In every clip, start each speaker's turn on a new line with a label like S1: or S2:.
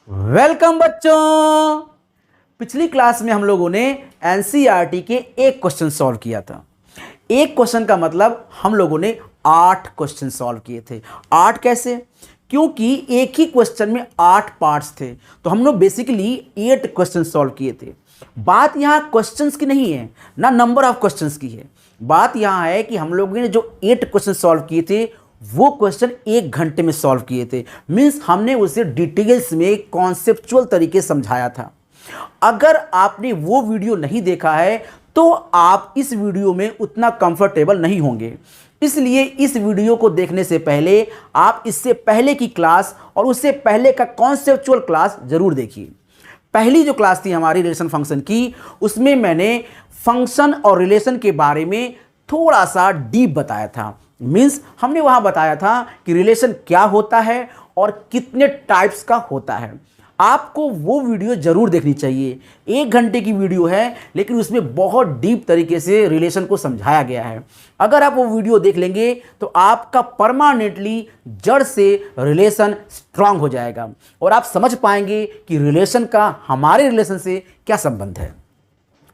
S1: Welcome बच्चों। पिछली class में हम लोगों ने एनसीईआरटी के एक क्वेश्चन सॉल्व किया था। एक क्वेश्चन का मतलब हम लोगों ने 8 क्वेश्चन सॉल्व किए थे। 8 कैसे? क्योंकि एक ही क्वेश्चन में 8 पार्ट्स थे, तो हम लोग बेसिकली 8 क्वेश्चन सॉल्व किए थे। बात यहाँ क्वेश्चंस की नहीं है, ना नंबर ऑफ क्वेश्चंस की है। बात यहाँ है कि हम लोगों ने जो 8 क्वेश्चन सॉल्व किए थे वो क्वेश्चन 1 घंटे में सॉल्व किए थे। मीन्स हमने उसे डिटेल्स में कॉन्सेप्चुअल तरीके से समझाया था। अगर आपने वो वीडियो नहीं देखा है तो आप इस वीडियो में उतना कंफर्टेबल नहीं होंगे। इसलिए इस वीडियो को देखने से पहले आप इससे पहले की क्लास और उससे पहले का कॉन्सेप्चुअल क्लास जरूर देखिए। पहली जो क्लास थी हमारी रिलेशन फंक्शन की, उसमें मैंने फंक्शन और रिलेशन के बारे में थोड़ा सा डीप बताया था। मीन्स हमने वहां बताया था कि रिलेशन क्या होता है और कितने टाइप्स का होता है। आपको वो वीडियो जरूर देखनी चाहिए। 1 घंटे की वीडियो है, लेकिन उसमें बहुत डीप तरीके से रिलेशन को समझाया गया है। अगर आप वो वीडियो देख लेंगे तो आपका परमानेंटली जड़ से रिलेशन स्ट्रांग हो जाएगा और आप समझ पाएंगे कि रिलेशन का हमारे रिलेशन से क्या संबंध है।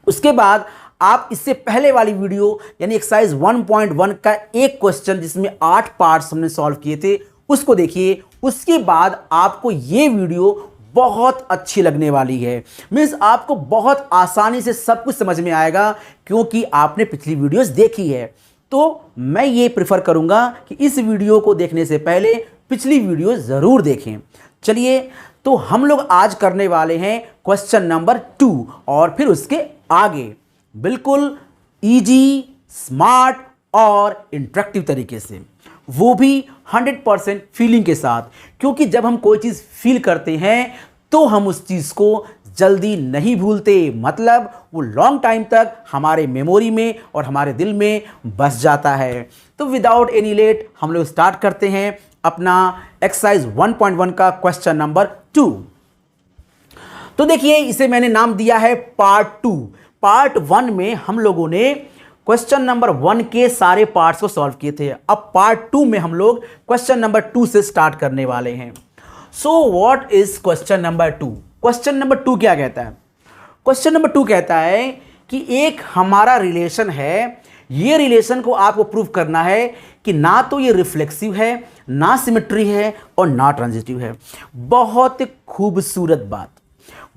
S1: उसके बाद आप इससे पहले वाली वीडियो यानी एक्सरसाइज 1.1 का एक क्वेश्चन जिसमें 8 पार्ट्स हमने सॉल्व किए थे उसको देखिए। उसके बाद आपको ये वीडियो बहुत अच्छी लगने वाली है। मीन्स आपको बहुत आसानी से सब कुछ समझ में आएगा क्योंकि आपने पिछली वीडियोस देखी है। तो मैं ये प्रेफर करूंगा कि इस वीडियो को देखने से पहले पिछली वीडियो जरूर देखें। चलिए, तो हम लोग आज करने वाले हैं क्वेश्चन नंबर 2 और फिर उसके आगे बिल्कुल इजी, स्मार्ट और इंटरेक्टिव तरीके से, वो भी 100% फीलिंग के साथ। क्योंकि जब हम कोई चीज़ फील करते हैं तो हम उस चीज़ को जल्दी नहीं भूलते, मतलब वो लॉन्ग टाइम तक हमारे मेमोरी में और हमारे दिल में बस जाता है। तो विदाउट एनी लेट हम लोग स्टार्ट करते हैं अपना एक्सरसाइज 1.1 का क्वेश्चन नंबर 2। तो देखिए, इसे मैंने नाम दिया है पार्ट 2। पार्ट 1 में हम लोगों ने क्वेश्चन नंबर 1 के सारे पार्ट्स को सॉल्व किए थे। अब पार्ट 2 में हम लोग क्वेश्चन नंबर 2 से स्टार्ट करने वाले हैं। So what is question number 2? Question number 2 क्या कहता है? क्वेश्चन नंबर 2 कहता है कि एक हमारा रिलेशन है, ये रिलेशन को आपको प्रूव करना है कि ना तो ये रिफ्लेक्सिव है, ना सिमेट्री है और ना ट्रांजिटिव है। बहुत खूबसूरत बात,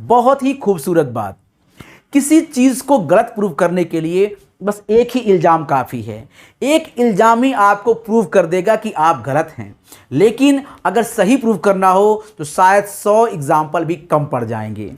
S1: बहुत ही खूबसूरत बात। किसी चीज को गलत प्रूव करने के लिए बस एक ही इल्जाम काफी है। एक इल्जाम ही आपको प्रूव कर देगा कि आप गलत हैं। लेकिन अगर सही प्रूव करना हो तो शायद 100 एग्जाम्पल भी कम पड़ जाएंगे,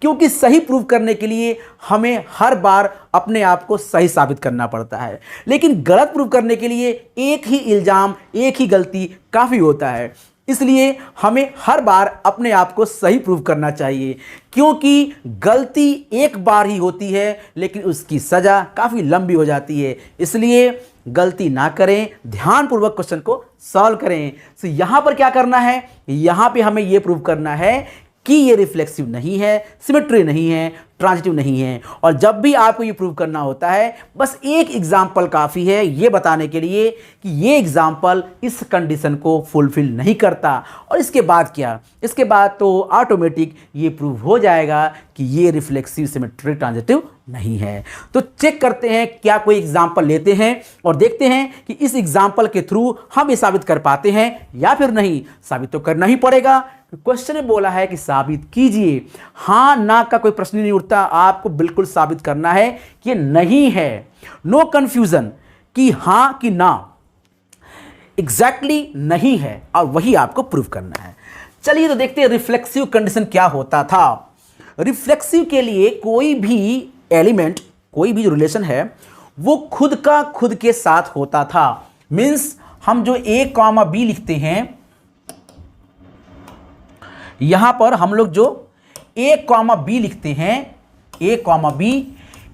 S1: क्योंकि सही प्रूव करने के लिए हमें हर बार अपने आप को सही साबित करना पड़ता है। लेकिन गलत प्रूव करने के लिए एक ही इल्जाम, एक ही गलती काफी होता है। इसलिए हमें हर बार अपने आप को सही प्रूव करना चाहिए, क्योंकि गलती एक बार ही होती है लेकिन उसकी सज़ा काफ़ी लंबी हो जाती है। इसलिए गलती ना करें, ध्यानपूर्वक क्वेश्चन को सॉल्व करें। तो यहाँ पर क्या करना है? यहाँ पे हमें ये प्रूव करना है कि ये रिफ्लेक्सिव नहीं है, सिमेट्री नहीं है, ट्रांजिटिव नहीं है। और जब भी आपको ये प्रूव करना होता है बस एक एग्जाम्पल काफ़ी है ये बताने के लिए कि ये एग्जाम्पल इस कंडीशन को फुलफिल नहीं करता। और इसके बाद क्या? इसके बाद तो ऑटोमेटिक ये प्रूव हो जाएगा कि ये रिफ्लेक्सिव, सिमेट्री, ट्रांजिटिव नहीं है। तो चेक करते हैं, क्या कोई एग्जाम्पल लेते हैं और देखते हैं कि इस एग्जाम्पल के थ्रू हम ये साबित कर पाते हैं या फिर नहीं। साबित तो करना ही पड़ेगा। क्वेश्चन में बोला है कि साबित कीजिए। हाँ ना का कोई प्रश्न नहीं उठता, आपको बिल्कुल साबित करना है कि ये नहीं है। नो कंफ्यूजन कि हाँ कि ना, एग्जैक्टली नहीं है और वही आपको प्रूव करना है। चलिए तो देखते हैं रिफ्लेक्सिव कंडीशन क्या होता था। रिफ्लेक्सिव के लिए कोई भी एलिमेंट, कोई भी जो रिलेशन है वो खुद का खुद के साथ होता था। मीन्स हम जो a कॉमा b लिखते हैं, यहां पर हम लोग जो a कॉमा b लिखते हैं, a कॉमा b,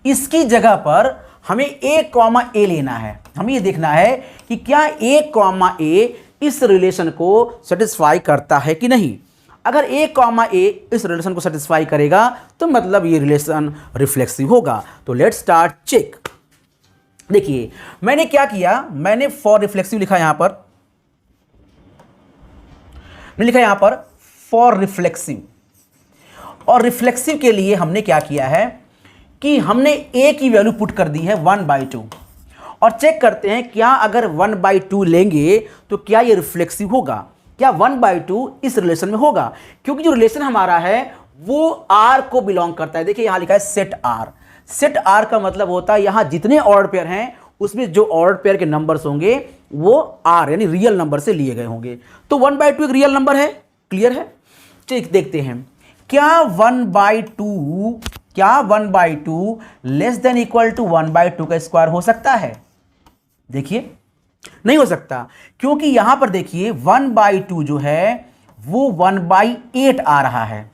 S1: इसकी जगह पर हमें a कॉमा a लेना है। हमें ये देखना है कि क्या a कॉमा a इस रिलेशन को सेटिस्फाई करता है कि नहीं। अगर a कॉमा a इस रिलेशन को सेटिस्फाई करेगा तो मतलब ये रिलेशन रिफ्लेक्सिव होगा। तो लेट्स स्टार्ट चेक। देखिए मैंने क्या किया, मैंने फॉर रिफ्लेक्सिव लिखा यहां पर, मैंने लिखा यहां पर फॉर रिफ्लेक्सिव। और रिफ्लेक्सिव के लिए हमने क्या किया है कि हमने a की वैल्यू पुट कर दी है 1/2 और चेक करते हैं क्या अगर 1/2 लेंगे तो क्या ये रिफ्लेक्सिव होगा, क्या 1/2 इस रिलेशन में होगा, क्योंकि जो रिलेशन हमारा है वो R को बिलोंग करता है। देखिए यहां लिखा है सेट R। सेट R का मतलब होता है यहां जितने ऑर्डर पेयर हैं उसमें जो ऑर्डर पेयर के नंबर्स होंगे वो R यानी रियल नंबर से लिए गए होंगे। तो 1/2 एक रियल नंबर है, क्लियर है। चलिए देखते हैं क्या 1/2 लेस देन इक्वल टू 1/2 का स्क्वायर हो सकता है। देखिए नहीं हो सकता, क्योंकि यहां पर देखिए 1/2 जो है वो 1/8 आ रहा है।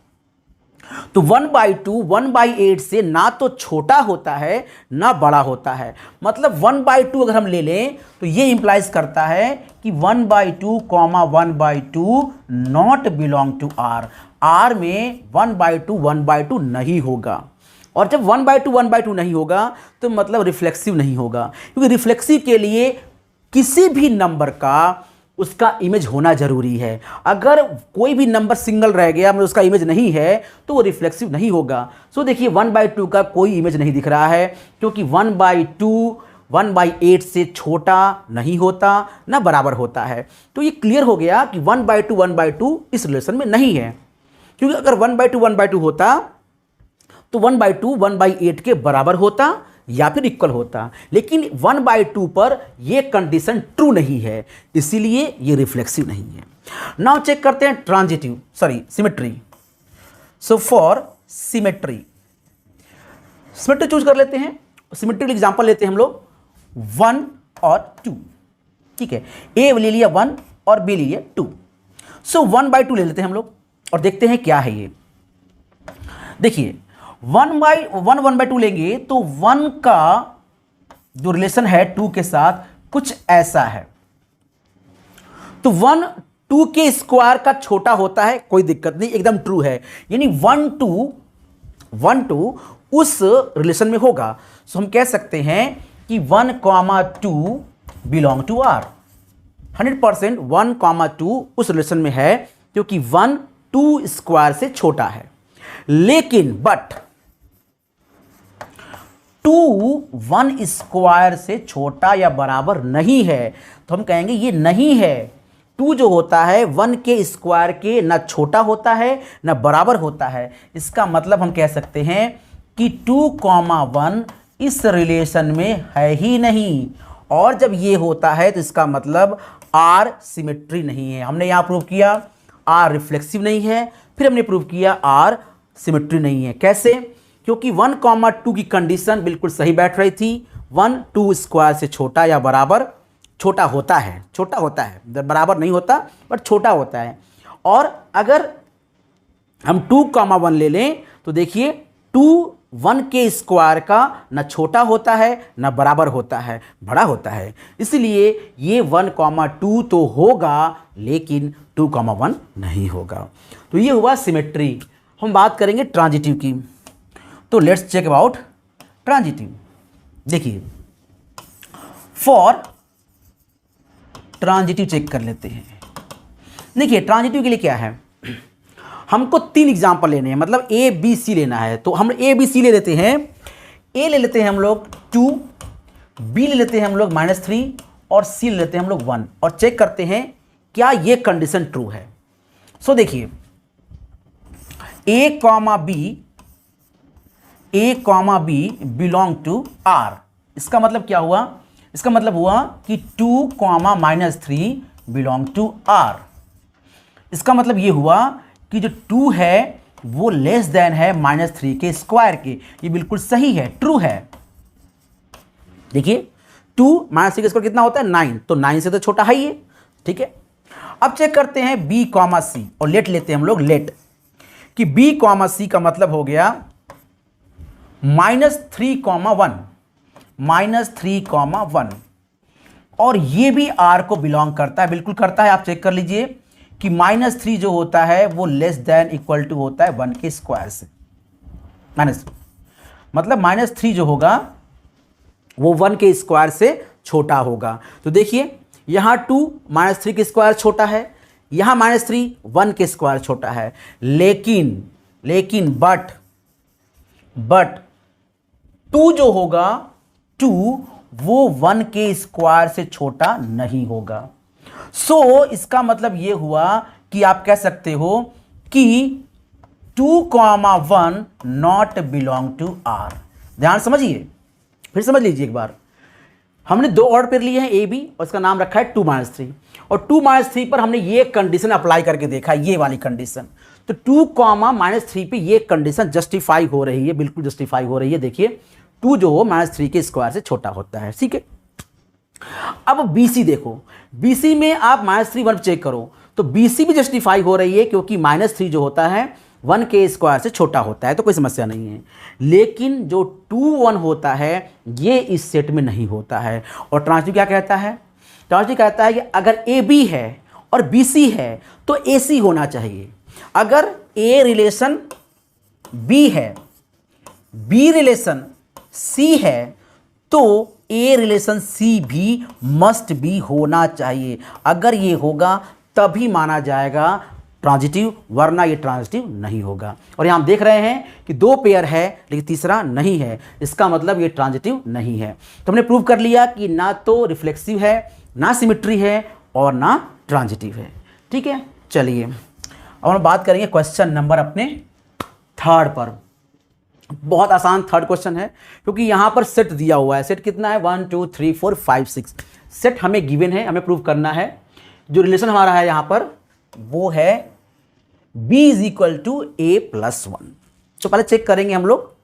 S1: तो 1/2 1/8 से ना तो छोटा होता है ना बड़ा होता है। मतलब 1/2 अगर हम ले लें तो ये इंप्लाइज करता है कि 1/2 1/2 not belong to R। R में 1/2 नहीं होगा, और जब 1/2 नहीं होगा तो मतलब रिफ्लेक्सिव नहीं होगा, क्योंकि रिफ्लेक्सिव के लिए किसी भी नंबर का उसका इमेज होना जरूरी है। अगर कोई भी नंबर सिंगल रह गया मतलब उसका इमेज नहीं है तो वो रिफ्लेक्सिव नहीं होगा। सो देखिए 1/2 का कोई इमेज नहीं दिख रहा है, क्योंकि 1/2 1/8 से छोटा नहीं होता ना बराबर होता है। तो ये क्लियर हो गया कि 1/2 इस रिलेशन में नहीं है, क्योंकि अगर 1/2 होता तो 1/2 1/8 के बराबर होता या फिर इक्वल होता, लेकिन 1/2 पर यह कंडीशन ट्रू नहीं है, इसीलिए ये रिफ्लेक्सिव नहीं है। नाउ चेक करते हैं symmetry. So for symmetry choose कर लेते हैं। सिमेट्री एग्जांपल लेते हैं हम लोग 1 और 2, ठीक है। ए ले लिया 1 और बी ले लिया 2। सो 1/2 ले लेते हैं हम लोग और देखते हैं क्या है ये। देखिए 1/2 लेंगे तो 1 का जो रिलेशन है 2 के साथ कुछ ऐसा है। तो 1 2 के स्क्वायर का छोटा होता है, कोई दिक्कत नहीं, एकदम ट्रू है, यानी 1 2 उस रिलेशन में होगा। सो हम कह सकते हैं कि 1,2 बिलोंग टू R। 100% 1,2 उस रिलेशन में है, क्योंकि 1 2 स्क्वायर से छोटा है। लेकिन बट 2 1 स्क्वायर से छोटा या बराबर नहीं है, तो हम कहेंगे ये नहीं है। 2 जो होता है 1 के स्क्वायर के ना छोटा होता है ना बराबर होता है। इसका मतलब हम कह सकते हैं कि 2,1 इस रिलेशन में है ही नहीं, और जब ये होता है तो इसका मतलब R सिमेट्री नहीं है। हमने यहां प्रूव किया R रिफ्लेक्सिव नहीं है, फिर हमने प्रूव किया R सिमेट्री नहीं है। कैसे? क्योंकि 1,2 की कंडीशन बिल्कुल सही बैठ रही थी। 1 2 स्क्वायर से छोटा या बराबर, छोटा होता है, बराबर नहीं होता बट छोटा होता है। और अगर हम 2,1 ले लें तो देखिए 2 1 के स्क्वायर का ना छोटा होता है ना बराबर होता है, बड़ा होता है। इसलिए ये 1,2 तो होगा लेकिन 2,1 नहीं होगा। तो ये हुआ सिमेट्री। हम बात करेंगे ट्रांजिटिव की। तो लेट्स चेक अबाउट ट्रांजिटिव। देखिए फॉर ट्रांजिटिव चेक कर लेते हैं। देखिए ट्रांजिटिव के लिए क्या है, हमको 3 एग्जाम्पल लेने हैं, मतलब ए बी सी लेना है। तो हम ए बी सी ले लेते हैं। ए ले लेते हैं हम लोग 2, बी ले लेते हैं हम लोग -3 और सी ले लेते हैं हम लोग 1, और चेक करते हैं क्या ये कंडीशन ट्रू है। सो देखिए A comma B belong to R। इसका मतलब क्या हुआ? इसका मतलब हुआ कि 2, -3 बिलोंग टू R। इसका मतलब ये हुआ कि जो 2 है वो लेस देन है -3 के स्क्वायर के। ये बिल्कुल सही है, ट्रू है। देखिए 2 -3 के स्क्वायर कितना होता है? 9, तो 9 से तो छोटा है ये, ठीक है। अब चेक करते हैं B, C और लेट लेते हैं हम लोग लेट कि B, C का मतलब हो गया -3,1 और ये भी R को बिलोंग करता है, बिल्कुल करता है। आप चेक कर लीजिए कि -3 जो होता है वो लेस देन इक्वल टू होता है 1 के स्क्वायर से। मतलब -3 जो होगा वो 1 के स्क्वायर से छोटा होगा। तो देखिए यहां 2 -3 के स्क्वायर छोटा है, यहां -3 1 के स्क्वायर छोटा है, लेकिन लेकिन बट 2 जो होगा 2 वो 1 के स्क्वायर से छोटा नहीं होगा। सो इसका मतलब ये हुआ कि आप कह सकते हो कि 2,1 नॉट बिलोंग टू आर। ध्यान समझिए, फिर समझ लीजिए एक बार। हमने 2 ऑड पेयर लिए हैं ए बी और इसका नाम रखा है 2-3 और 2-3 पर हमने ये कंडीशन अप्लाई करके देखा, ये वाली कंडीशन। तो 2,-3 पे ये कंडीशन जस्टिफाई हो रही है, बिल्कुल जस्टिफाई हो रही है। देखिए 2 जो हो -3 के स्क्वायर से छोटा होता है, ठीक है। अब BC देखो, BC में आप -3 1 चेक करो तो BC भी जस्टिफाई हो रही है क्योंकि -3 जो होता है 1 के स्क्वायर से छोटा होता है, तो कोई समस्या नहीं है। लेकिन जो 2-1 होता है ये इस सेट में नहीं होता है। और ट्रांजिटिव क्या कहता है? ट्रांजिटिव कहता है कि अगर AB है और BC है तो AC होना चाहिए। अगर A रिलेशन B है, B रिलेशन C है तो A रिलेशन C भी मस्ट भी होना चाहिए। अगर ये होगा तभी माना जाएगा ट्रांजिटिव, वरना ये ट्रांजिटिव नहीं होगा। और यहाँ हम देख रहे हैं कि 2 पेयर है लेकिन तीसरा नहीं है, इसका मतलब ये ट्रांजिटिव नहीं है। तो हमने प्रूव कर लिया कि ना तो रिफ्लेक्सिव है, ना सिमेट्री है और ना ट्रांजिटिव है। ठीक है, चलिए अब हम बात करेंगे क्वेश्चन नंबर अपने 3rd पर। बहुत आसान 3rd क्वेश्चन है क्योंकि यहाँ पर सेट दिया हुआ है। सेट कितना है? 1 2 3 4 5 6 सेट हमें गिवन है, हमें प्रूव करना है। जो रिलेशन हमारा है यहाँ पर वो है B = A+1। तो पहले चेक करेंगे हम लोग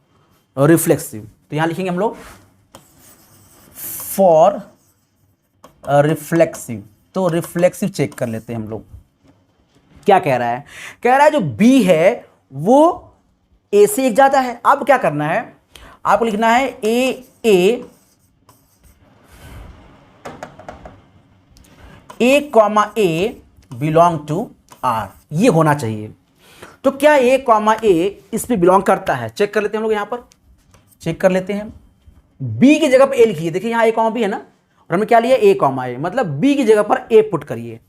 S1: रिफ्लेक्सिव। तो यहाँ लिखेंगे हम लोग फॉर रिफ्लेक्सिव। तो रिफ्लेक्सिव चेक कर लेते हैं हम लोग। क्या कह रहा है? कह रहा है जो B है वो A से एक जाता है। अब क्या करना है? आपको लिखना है A, बिलोंग टू R, ये होना चाहिए। तो क्या A, इस पे बिलोंग करता है? चेक कर लेते हैं हम लोग। यहां पर चेक कर लेते हैं। B की जगह पर A लिखिए। देखिए यहां A, B है ना, और हमने क्या लिया A, मतलब B की जगह पर A पुट करिए।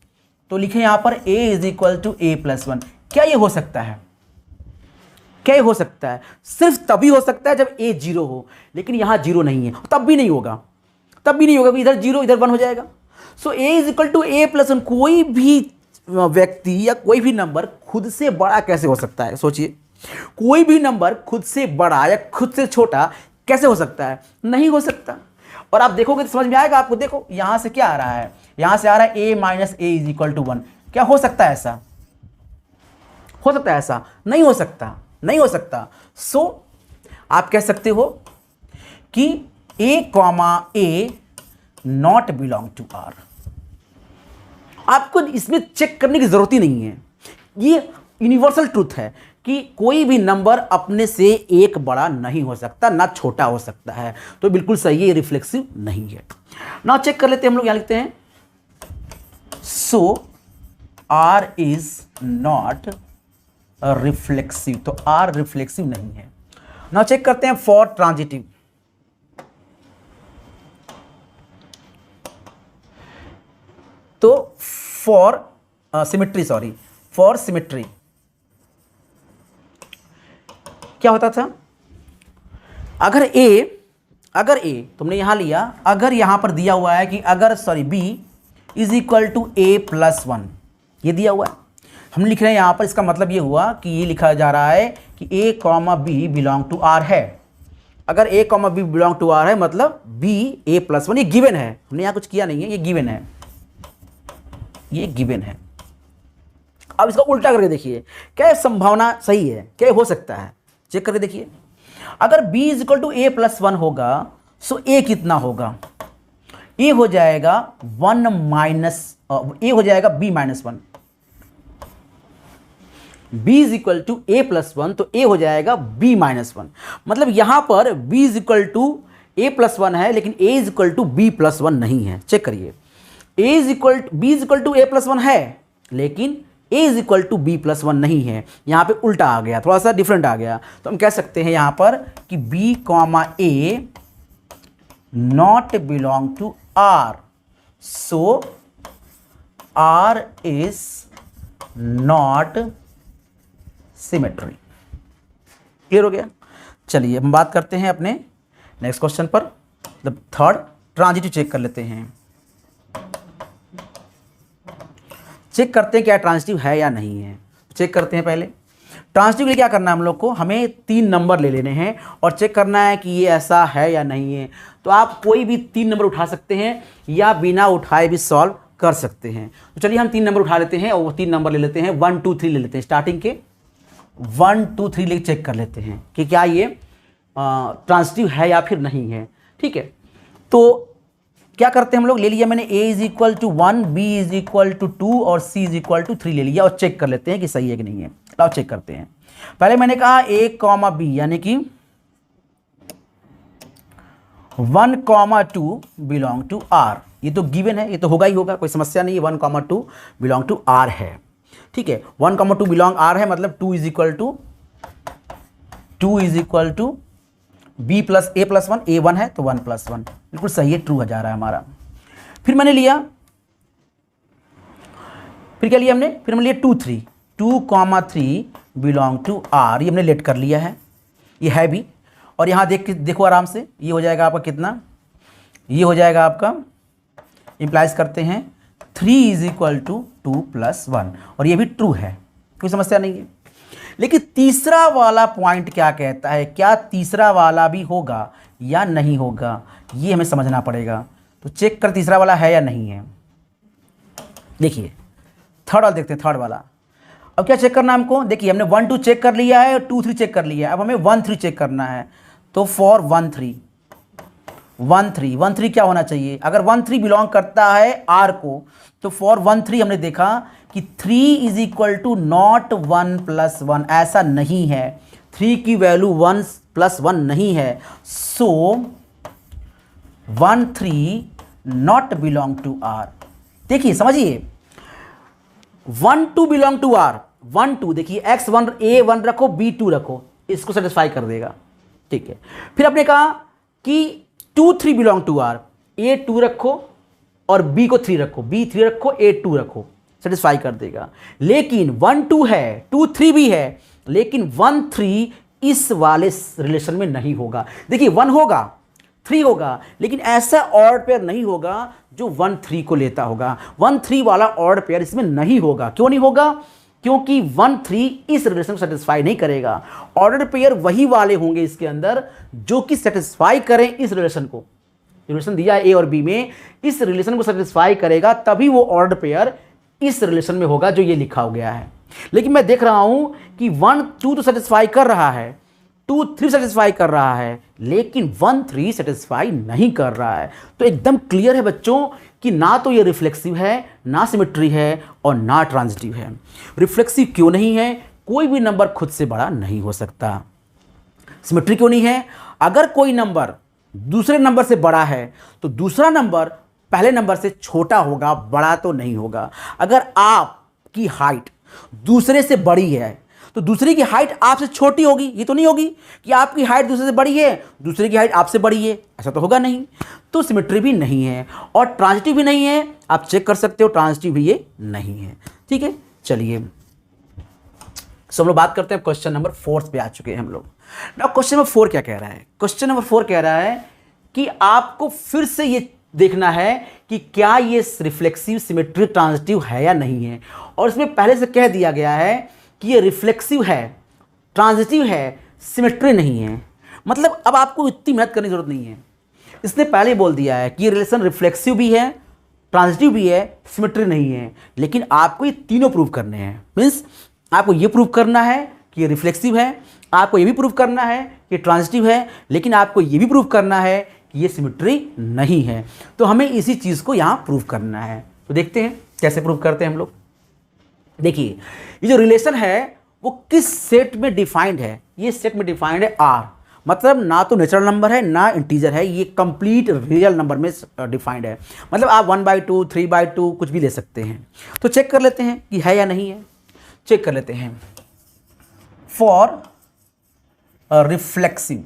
S1: तो लिखे यहां पर A = A+1। क्या ये हो सकता है? क्या ये हो सकता है? सिर्फ तभी हो सकता है जब A 0 हो, लेकिन यहां 0 नहीं है, तब भी नहीं होगा। इधर 0 इधर 1 हो जाएगा। सो A = A+1। कोई भी व्यक्ति या कोई भी नंबर खुद से बड़ा कैसे हो सकता है? सोचिए, कोई भी नंबर खुद से बड़ा या खुद से छोटा कैसे हो सकता है? नहीं हो सकता। और आप देखोगे तो समझ में आएगा आपको। देखो यहां से क्या आ रहा है? यहां से आ रहा है A - A = 1। क्या हो सकता है ऐसा? हो सकता है ऐसा? नहीं हो सकता, नहीं हो सकता। सो आप कह सकते हो कि A, not belong to R। आपको इसमें चेक करने की जरूरत ही नहीं है। ये यूनिवर्सल ट्रूथ है कि कोई भी नंबर अपने से एक बड़ा नहीं हो सकता, ना छोटा हो सकता है। तो बिल्कुल सही है, ये रिफ्लेक्सिव नहीं है। ना चेक कर लेते हैं हम लोग। यहां लिखते हैं सो R इज नॉट रिफ्लेक्सिव। तो R रिफ्लेक्सिव नहीं है। ना चेक करते हैं फॉर ट्रांजिटिव। तो फॉर सिमेट्री क्या होता था? अगर A तुमने यहां लिया, अगर यहां पर दिया हुआ है कि अगर B = A+1, ये दिया हुआ है, हम लिख रहे हैं यहां पर। इसका मतलब ये हुआ कि ये लिखा जा रहा है कि A, B belong to R है। अगर A, B belong to R है मतलब B A+1, ये गिवन है। हमने यहां कुछ किया नहीं है, ये गिवन है, ये गिवन है। अब इसका उल्टा करके देखिए, क्या संभावना सही है? क्या हो सकता है? चेक करके देखिए। अगर B = A+1 होगा सो A कितना होगा? A हो जाएगा A हो जाएगा B - 1। B = A+1 तो A हो जाएगा B - 1। मतलब यहां पर B = A+1 है लेकिन A = B+1 नहीं है। चेक करिए, B = A+1 है लेकिन A = B+1 नहीं है। यहां पे उल्टा आ गया, थोड़ा सा डिफरेंट आ गया। तो हम कह सकते हैं यहां पर कि B, A not belong to R। So R is not symmetry. Clear हो गया। चलिए हम बात करते हैं अपने नेक्स्ट क्वेश्चन पर, मतलब थर्ड ट्रांजिटिव चेक कर लेते हैं। चेक करते हैं क्या ट्रांजिटिव है या नहीं है। चेक करते हैं पहले ट्रांजिटिव के लिए क्या करना है हम लोग को, हमें 3 नंबर ले लेने हैं और चेक करना है कि ये ऐसा है या नहीं है। तो आप कोई भी 3 नंबर उठा सकते हैं या बिना उठाए भी सॉल्व कर सकते हैं। तो चलिए हम 3 नंबर उठा लेते हैं और वो 3 नंबर ले लेते हैं, 1 2 3 ले लेते हैं, स्टार्टिंग के 1 2 3 ले चेक कर लेते हैं कि क्या ये ट्रांजिटिव है या फिर नहीं है। ठीक है, तो क्या करते हैं हम लोग, ले लिया मैंने a is equal to 1, b is equal to 2 और c इज इक्वल टू 3 ले लिया और चेक कर लेते हैं कि सही है कि नहीं है। लाओ चेक करते हैं। पहले मैंने कहा a कॉमा b यानी कि 1 कॉमा 2 बिलोंग टू r, ये तो गिवन है, ये तो होगा ही होगा, कोई समस्या नहीं है। 1 कॉमा 2 बिलोंग टू r है। ठीक है, 1 कॉमा 2 बिलोंग r है, मतलब 2 is equal to b plus a plus 1, a 1 है तो 1 प्लस 1 बिल्कुल सही है, ट्रू हो जा रहा है हमारा। फिर मैंने लिया, फिर क्या लिया हमने, फिर हमने लिया 2 3, 2 कॉमा 3 बिलोंग टू r, ये हमने लेट कर लिया है, ये है भी। और यहाँ देखो आराम से, ये हो जाएगा आपका कितना, ये हो जाएगा आपका, इंप्लाइज करते हैं 3 इज इक्वल टू 2 प्लस 1 और ये भी ट्रू है, कोई समस्या नहीं है। लेकिन तीसरा वाला पॉइंट क्या कहता है, क्या तीसरा वाला भी होगा या नहीं होगा, ये हमें समझना पड़ेगा। तो चेक कर तीसरा वाला है या नहीं है। देखिए थर्ड वाला देखते हैं, थर्ड वाला अब क्या चेक करना है हमको। देखिए हमने 1 2 चेक कर लिया है और 2 3 चेक कर लिया है, अब हमें 1 3 चेक करना है। तो फॉर 1 3 क्या होना चाहिए, अगर 1 3 बिलोंग करता है r को, तो फॉर 1 3 हमने देखा कि 3 is equal to not 1 plus 1, ऐसा नहीं है, 3 की वैल्यू 1 प्लस 1 नहीं है। सो 1 3 नॉट बिलोंग टू r। देखिए समझिए, 1 2 बिलोंग टू r, 1 2 देखिए x1 a1 रखो b2 रखो, इसको सेटिस्फाई कर देगा। ठीक है, फिर आपने कहा कि 2 3 बिलोंग टू r, a2 रखो और b को 3 रखो, b3 रखो, a2 रखो, सेटिस्फाई कर देगा। लेकिन 1 2 है, 2 3 भी है, लेकिन 1 3 इस वाले रिलेशन में नहीं होगा। देखिए 1 होगा, 3 होगा, लेकिन ऐसा ऑड पेयर नहीं होगा जो 1 3 को लेता होगा। 1 3 वाला ऑड पेयर इसमें नहीं होगा। क्यों नहीं होगा, क्योंकि 1 3 इस रिलेशन को सेटिस्फाई नहीं करेगा। ऑर्डर पेयर वही वाले होंगे इसके अंदर जो कि सेटिस्फाई करें इस रिलेशन को, रिलेशन दिया ए और बी में, इस रिलेशन को सेटिस्फाई करेगा, तभी वो ऑर्डर पेयर इस रिलेशन में होगा जो ये लिखा हो गया है। लेकिन मैं देख रहा हूं कि 1 2 तो सेटिस्फाई कर रहा है, 2 3 सेटिस्फाई कर रहा है, लेकिन 1 3 सेटिस्फाई नहीं कर रहा है। तो एकदम क्लियर है बच्चों कि ना तो ये रिफ्लेक्सिव है, ना सिमेट्री है और ना ट्रांजिटिव है। रिफ्लेक्सिव क्यों नहीं है, कोई भी नंबर खुद से बड़ा नहीं हो सकता। सिमेट्री क्यों नहीं है, अगर कोई नंबर दूसरे नंबर से बड़ा है तो दूसरा नंबर पहले नंबर से छोटा होगा, बड़ा तो नहीं होगा। अगर आपकी हाइट दूसरे से बड़ी है तो दूसरे की हाइट आपसे छोटी होगी, ये तो नहीं होगी कि आपकी हाइट दूसरे से बड़ी है, दूसरे की हाइट आपसे बड़ी है, ऐसा तो होगा नहीं। तो सिमेट्री भी नहीं है और ट्रांजिटिव भी नहीं है, आप चेक कर सकते हो, ट्रांजिटिव भी ये नहीं है। ठीक है, चलिए सब लोग बात करते हैं क्वेश्चन नंबर 4 पे आ चुके हैं हम लोग। ना क्वेश्चन नंबर 4 क्या कह रहा है, क्वेश्चन नंबर 4 कह रहा है कि आपको फिर से ये देखना है कि क्या ये रिफ्लेक्सिव सिमेट्री ट्रांजिटिव है या नहीं है। और इसमें पहले से कह दिया गया है कि ये रिफ्लेक्सिव है, ट्रांजिटिव है, सिमेट्री नहीं है। मतलब अब आपको इतनी मेहनत करने की जरूरत नहीं है, इसने पहले बोल दिया है कि ये रिलेशन रिफ्लेक्सिव भी है, ट्रांजिटिव भी है, सिमेट्री नहीं है। लेकिन आपको ये तीनों प्रूव करने हैं। मीन्स आपको ये प्रूव करना है कि ये रिफ्लेक्सिव है, आपको ये भी प्रूव करना है कि ट्रांजिटिव है, लेकिन आपको ये भी प्रूव करना है कि ये सिमेट्री नहीं है। तो हमें इसी चीज़ को यहाँ प्रूव करना है। तो देखते हैं कैसे प्रूव करते हैं हम लोग। देखिए ये जो रिलेशन है वो किस सेट में डिफाइंड है, ये सेट में डिफाइंड है R, मतलब ना तो नेचुरल नंबर है ना इंटीजर है, ये कंप्लीट रियल नंबर में डिफाइंड है। मतलब आप 1/2 3/2 कुछ भी ले सकते हैं। तो चेक कर लेते हैं कि है या नहीं है। चेक कर लेते हैं। फॉर रिफ्लेक्सिव,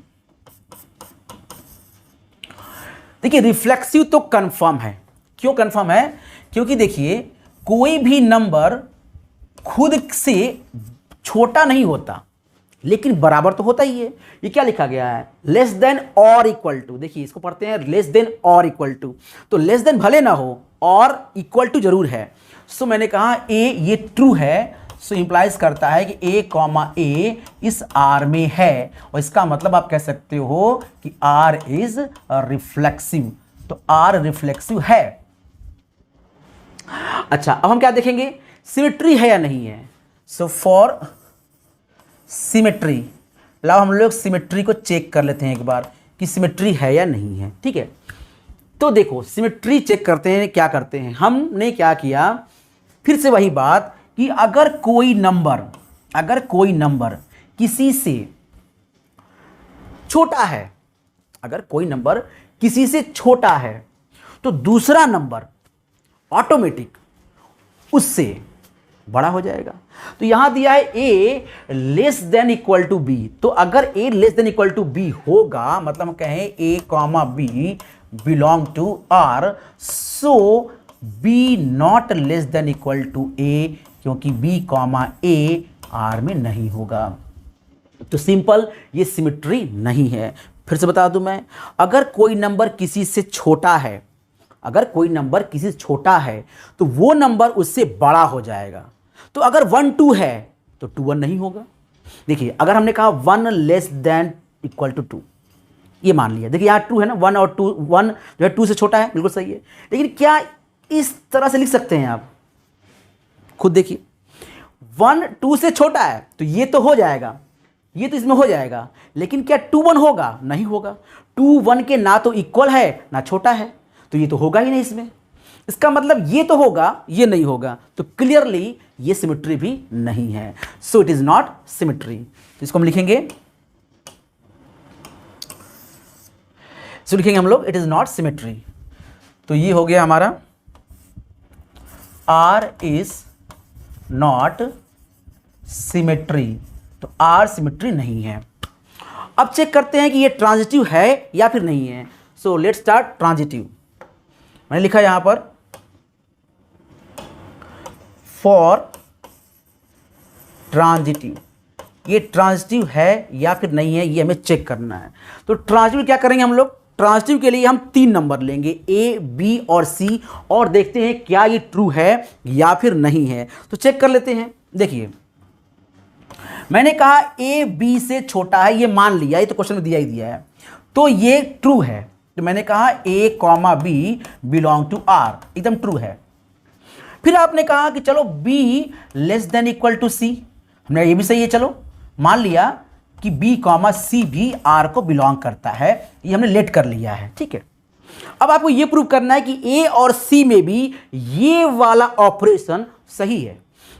S1: देखिए रिफ्लेक्सिव तो कंफर्म है। क्यों कंफर्म है, क्योंकि देखिए कोई भी नंबर खुद से छोटा नहीं होता, लेकिन बराबर तो होता ही है। ये क्या लिखा गया है, लेस देन और इक्वल टू। देखिए इसको पढ़ते हैं लेस देन और इक्वल टू, तो लेस देन भले ना हो और इक्वल टू जरूर है। सो मैंने कहा ए ये ट्रू है, सो इंप्लाइज करता है कि ए कॉमा ए इस आर में है, और इसका मतलब आप कह सकते हो कि आर इज रिफ्लेक्सिव, तो आर रिफ्लेक्सिव है। अच्छा अब हम क्या देखेंगे, सिमेट्री है या नहीं है। सो फॉर सिमेट्री, लाओ हम लोग सिमेट्री को चेक कर लेते हैं एक बार कि सिमेट्री है या नहीं है। ठीक है, तो देखो सिमेट्री चेक करते हैं, क्या करते हैं हमने क्या किया, फिर से वही बात कि अगर कोई नंबर किसी से छोटा है, अगर कोई नंबर किसी से छोटा है तो दूसरा नंबर ऑटोमेटिक उससे बड़ा हो जाएगा। तो यहां दिया है A less than equal to B, तो अगर A less than equal to B होगा, मतलब हम कहें A comma B belong to R, so B not less than equal to A, क्योंकि बी कॉमा ए आर में नहीं होगा। तो सिंपल ये सिमेट्री नहीं है। फिर से बता दूं मैं, अगर कोई नंबर किसी से छोटा है, अगर कोई नंबर किसी से छोटा है तो वो नंबर उससे बड़ा हो जाएगा। तो अगर 1 2 है तो 2 1 नहीं होगा। देखिए अगर हमने कहा 1 लेस देन इक्वल टू 2, ये मान लिया, देखिए यहाँ 2 है ना, 1 और 2, 1 जो है 2 से छोटा है, बिल्कुल सही है। लेकिन क्या इस तरह से लिख सकते हैं आप, खुद देखिए 1 2 से छोटा है तो ये तो हो जाएगा, ये तो इसमें हो जाएगा, लेकिन क्या 2 1 होगा, नहीं होगा। 2 1 के ना तो इक्वल है ना छोटा है, तो ये तो होगा ही नहीं इसमें। इसका मतलब ये तो होगा, ये नहीं होगा, तो क्लियरली ये सिमेट्री भी नहीं है। So it is not symmetry. तो इसको हम लिखेंगे, हम लोग इट इज नॉट सिमेट्री। तो ये हो गया हमारा आर इज नॉट सिमेट्री, तो आर सिमेट्री नहीं है। अब चेक करते हैं कि ये ट्रांजिटिव है या फिर नहीं है। So let's start transitive. मैंने लिखा यहां पर फॉर ट्रांजिटिव, ये ट्रांजिटिव है या फिर नहीं है, ये हमें चेक करना है। तो ट्रांजिटिव क्या करेंगे हम लोग, ट्रांजिटिव के लिए हम 3 नंबर लेंगे ए बी और सी, और देखते हैं क्या ये ट्रू है या फिर नहीं है। तो चेक कर लेते हैं। देखिए मैंने कहा ए बी से छोटा है, ये मान लिया, ये तो क्वेश्चन में दिया ही दिया है, तो ये ट्रू है। तो मैंने कहा A comma B belong to R, एकदम ट्रू है। फिर आपने कहा कि चलो B less than equal to C, हमने ये भी सही है, चलो मान लिया कि बी कॉमा सी भी आर को बिलोंग करता है, ये हमने लेट कर लिया है। ठीक है, अब आपको ये प्रूव करना है कि ए और सी में भी ये वाला ऑपरेशन सही है।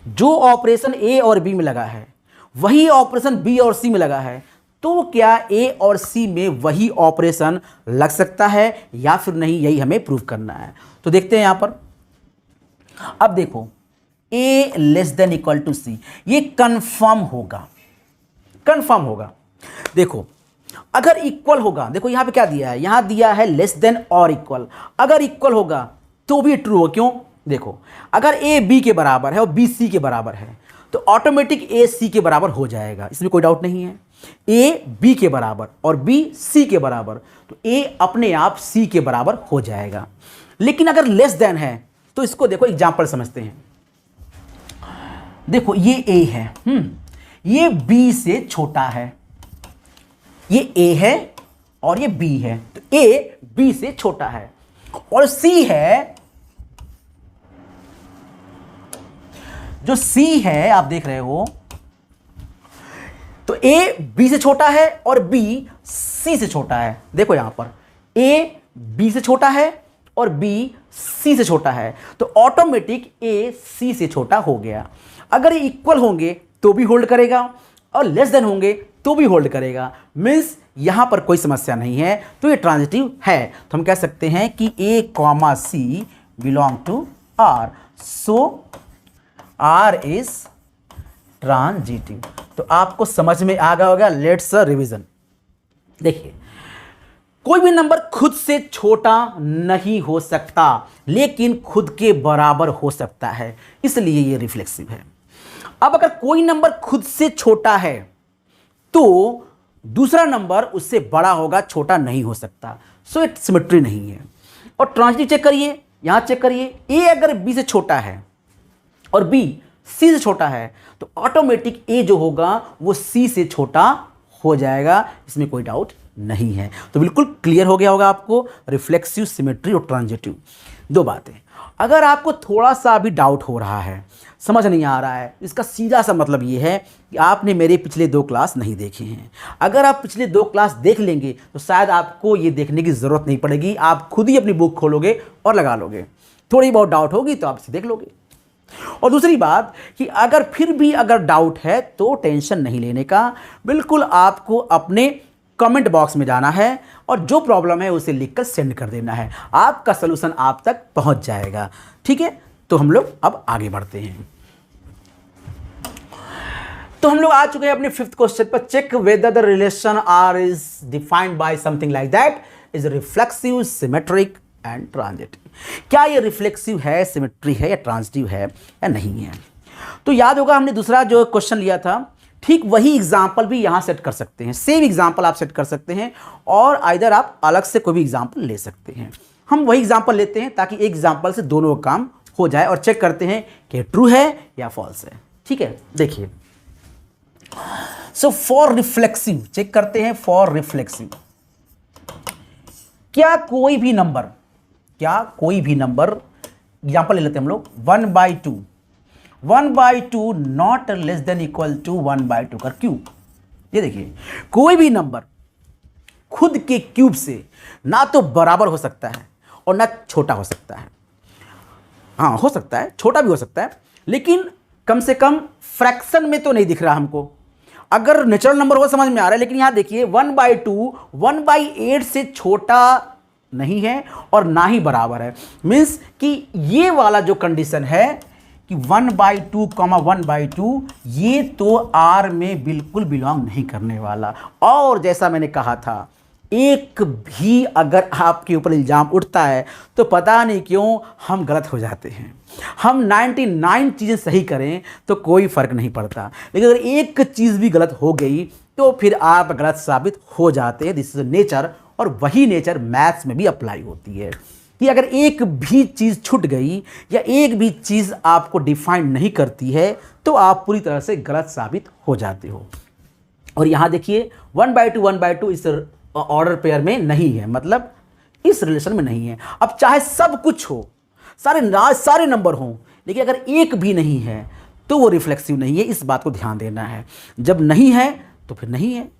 S1: जो ऑपरेशन ए और बी में लगा है वही ऑपरेशन बी और सी में लगा है, तो क्या ए और सी में वही ऑपरेशन लग सकता है या फिर नहीं, यही हमें प्रूव करना है। तो देखते हैं यहां पर। अब देखो ए लेस देन इक्वल टू सी, ये कंफर्म होगा, कंफर्म होगा। देखो अगर इक्वल होगा, देखो यहां पे क्या दिया है, यहां दिया है लेस देन और इक्वल, अगर इक्वल होगा तो भी ट्रू हो। क्यों, देखो अगर ए बी के बराबर है और बी सी के बराबर है तो ऑटोमेटिक ए सी के बराबर हो जाएगा, इसमें कोई डाउट नहीं है। ए बी के बराबर और बी सी के बराबर, तो ए अपने आप सी के बराबर हो जाएगा। लेकिन अगर लेस देन है तो इसको देखो एग्जांपल समझते हैं। देखो ये ए है, ये बी से छोटा है, ये ए है और ये बी है, तो ए बी से छोटा है, और सी है, जो सी है आप देख रहे हो, तो ए बी से छोटा है और बी सी से छोटा है। देखो यहां पर ए बी से छोटा है और बी सी से छोटा है, तो ऑटोमेटिक ए सी से छोटा हो गया। अगर ये इक्वल होंगे तो भी होल्ड करेगा और लेस देन होंगे तो भी होल्ड करेगा, मीन्स यहां पर कोई समस्या नहीं है, तो ये ट्रांजिटिव है। तो हम कह सकते हैं कि A comma C belong to R, so R is transitive. तो आपको समझ में आ गया होगा। Let's revision. देखिए कोई भी नंबर खुद से छोटा नहीं हो सकता, लेकिन खुद के बराबर हो सकता है, इसलिए ये रिफ्लेक्सिव है। अब अगर कोई नंबर खुद से छोटा है तो दूसरा नंबर उससे बड़ा होगा, छोटा नहीं हो सकता। सो इट सिमेट्री नहीं है। और ट्रांजिटिव चेक करिए, यहां चेक करिए, ए अगर बी से छोटा है और बी सी से छोटा है तो ऑटोमेटिक ए जो होगा वो सी से छोटा हो जाएगा, इसमें कोई डाउट नहीं है। तो बिल्कुल क्लियर हो गया होगा आपको रिफ्लेक्सिव, सिमेट्री और ट्रांजिटिव, दो बातें। अगर आपको थोड़ा सा भी डाउट हो रहा है, समझ नहीं आ रहा है, इसका सीधा सा मतलब ये है कि आपने मेरे पिछले 2 क्लास नहीं देखे हैं। अगर आप पिछले 2 क्लास देख लेंगे तो शायद आपको ये देखने की ज़रूरत नहीं पड़ेगी, आप खुद ही अपनी बुक खोलोगे और लगा लोगे। थोड़ी बहुत डाउट होगी तो आप इसे देख लोगे। और दूसरी बात कि अगर फिर भी अगर डाउट है तो टेंशन नहीं लेने का, बिल्कुल आपको अपने कमेंट बॉक्स में जाना है और जो प्रॉब्लम है उसे लिखकर सेंड कर देना है, आपका सलूशन आप तक पहुंच जाएगा। ठीक है, तो हम लोग अब आगे बढ़ते हैं। तो हम लोग आ चुके हैं अपने 5th क्वेश्चन पर। Check whether the relation R is defined by something like that is reflexive, symmetric and transitive. क्या ये रिफ्लेक्सिव है, सिमेट्री है या ट्रांजिटिव है या नहीं है? तो याद होगा हमने दूसरा जो क्वेश्चन लिया था, ठीक वही एग्जाम्पल भी यहां सेट कर सकते हैं। सेम एग्जाम्पल आप सेट कर सकते हैं और आइदर आप अलग से कोई भी एग्जाम्पल ले सकते हैं। हम वही एग्जाम्पल लेते हैं ताकि एक एग्जाम्पल से दोनों का काम हो जाए और चेक करते हैं कि ट्रू है या फॉल्स है। ठीक है, देखिए, सो फॉर रिफ्लेक्सिव चेक करते हैं। फॉर रिफ्लेक्सिव क्या कोई भी नंबर एग्जाम्पल ले लेते हैं हम लोग 1/2 1/2 not less than equal to 1/2 का क्यूब। ये देखिए, कोई भी नंबर खुद के क्यूब से ना तो बराबर हो सकता है और ना छोटा हो सकता है। हाँ, हो सकता है, छोटा भी हो सकता है, लेकिन कम से कम फ्रैक्शन में तो नहीं दिख रहा हमको। अगर नेचुरल नंबर हो समझ में आ रहा है, लेकिन यहां देखिए 1/2 1/8 से छोटा नहीं है और ना ही बराबर है। मीन्स कि ये वाला जो कंडीशन है कि 1/2 1/2 ये तो आर में बिल्कुल बिलोंग नहीं करने वाला। और जैसा मैंने कहा था, एक भी अगर आपके ऊपर इल्ज़ाम उठता है तो पता नहीं क्यों हम गलत हो जाते हैं। हम 99 चीज़ें सही करें तो कोई फ़र्क नहीं पड़ता, लेकिन अगर एक चीज़ भी गलत हो गई तो फिर आप गलत साबित हो जाते हैं। दिस इज नेचर, और वही नेचर मैथ्स में भी अप्लाई होती है कि अगर एक भी चीज़ छूट गई या एक भी चीज़ आपको डिफाइन नहीं करती है तो आप पूरी तरह से गलत साबित हो जाते हो। और यहाँ देखिए 1/2 इस ऑर्डर पेयर में नहीं है, मतलब इस रिलेशन में नहीं है। अब चाहे सब कुछ हो, सारे नंबर हों, लेकिन अगर एक भी नहीं है तो वो रिफ्लेक्सिव नहीं है। इस बात को ध्यान देना है, जब नहीं है तो फिर नहीं है।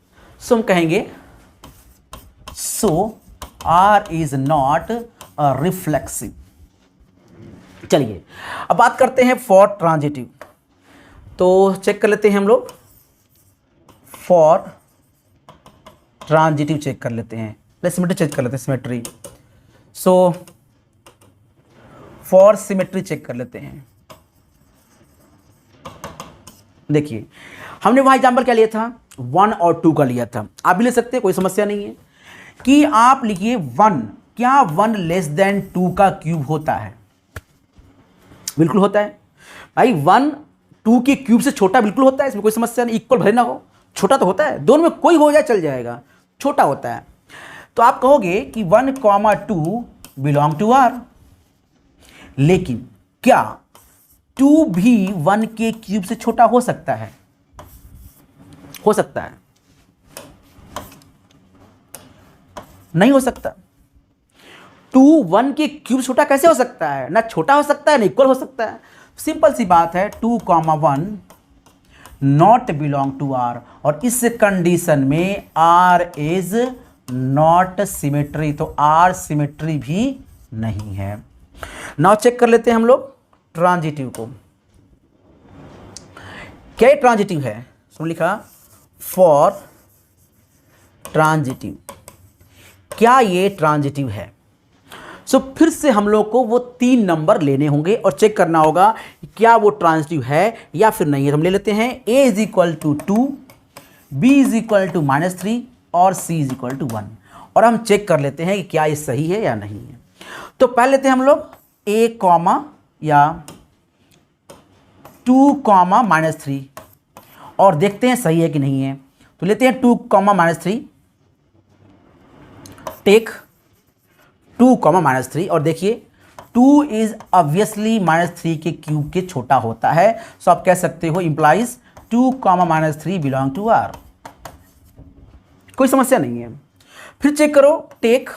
S1: सो हम कहेंगे सो आर इज नॉट रिफ्लेक्सिव। चलिए अब बात करते हैं फॉर ट्रांजिटिव। तो चेक कर लेते हैं हम लोग, फॉर ट्रांजिटिव चेक कर लेते हैं, सिमेट्री चेक कर लेते हैं, symmetry. So for symmetry check कर लेते हैं। देखिए, हमने वहां एग्जाम्पल क्या लिया था, 1 और 2 का लिया था। आप भी ले सकते हैं, कोई समस्या नहीं है। कि आप लिखिए 1, क्या 1 लेस देन 2 का क्यूब होता है? बिल्कुल होता है भाई। 1 2 के क्यूब से छोटा बिल्कुल होता है, इसमें कोई समस्या नहीं। इक्वल भले ना हो, छोटा तो होता है। दोनों में कोई हो जाए चल जाएगा, छोटा होता है। तो आप कहोगे कि 1, 2 बिलोंग टू आर, लेकिन क्या 2 भी 1 के क्यूब से छोटा हो सकता है? हो सकता है? नहीं हो सकता। 2 1 के क्यूब छोटा कैसे हो सकता है? ना छोटा हो सकता है ना इक्वल हो सकता है। सिंपल सी बात है, 2, 1 नॉट बिलोंग टू आर, और इस कंडीशन में आर इज नॉट सिमेट्री, तो आर सिमेट्री भी नहीं है। नाउ चेक कर लेते हैं हम लोग ट्रांजिटिव को। क्या ये ट्रांजिटिव है? सुन लिखा फॉर ट्रांजिटिव, क्या ये ट्रांजिटिव है? सो फिर से हम लोग को वो 3 नंबर लेने होंगे और चेक करना होगा क्या वो ट्रांजिटिव है या फिर नहीं है। हम ले लेते हैं a is equal to 2, b is equal to -3 और c इज इक्वल टू 1, और हम चेक कर लेते हैं कि क्या ये सही है या नहीं है। तो पहले लेते हैं हम लोग a कॉमा या 2 कॉमा -3 और देखते हैं सही है कि नहीं है। तो लेते हैं 2 कॉमा -3, टेक 2 कॉमा -3 और देखिए 2 इज ऑब्वियसली -3 के क्यूब के छोटा होता है, सो आप कह सकते हो implies 2 comma -3 belong to R. कोई समस्या नहीं है। फिर चेक करो, टेक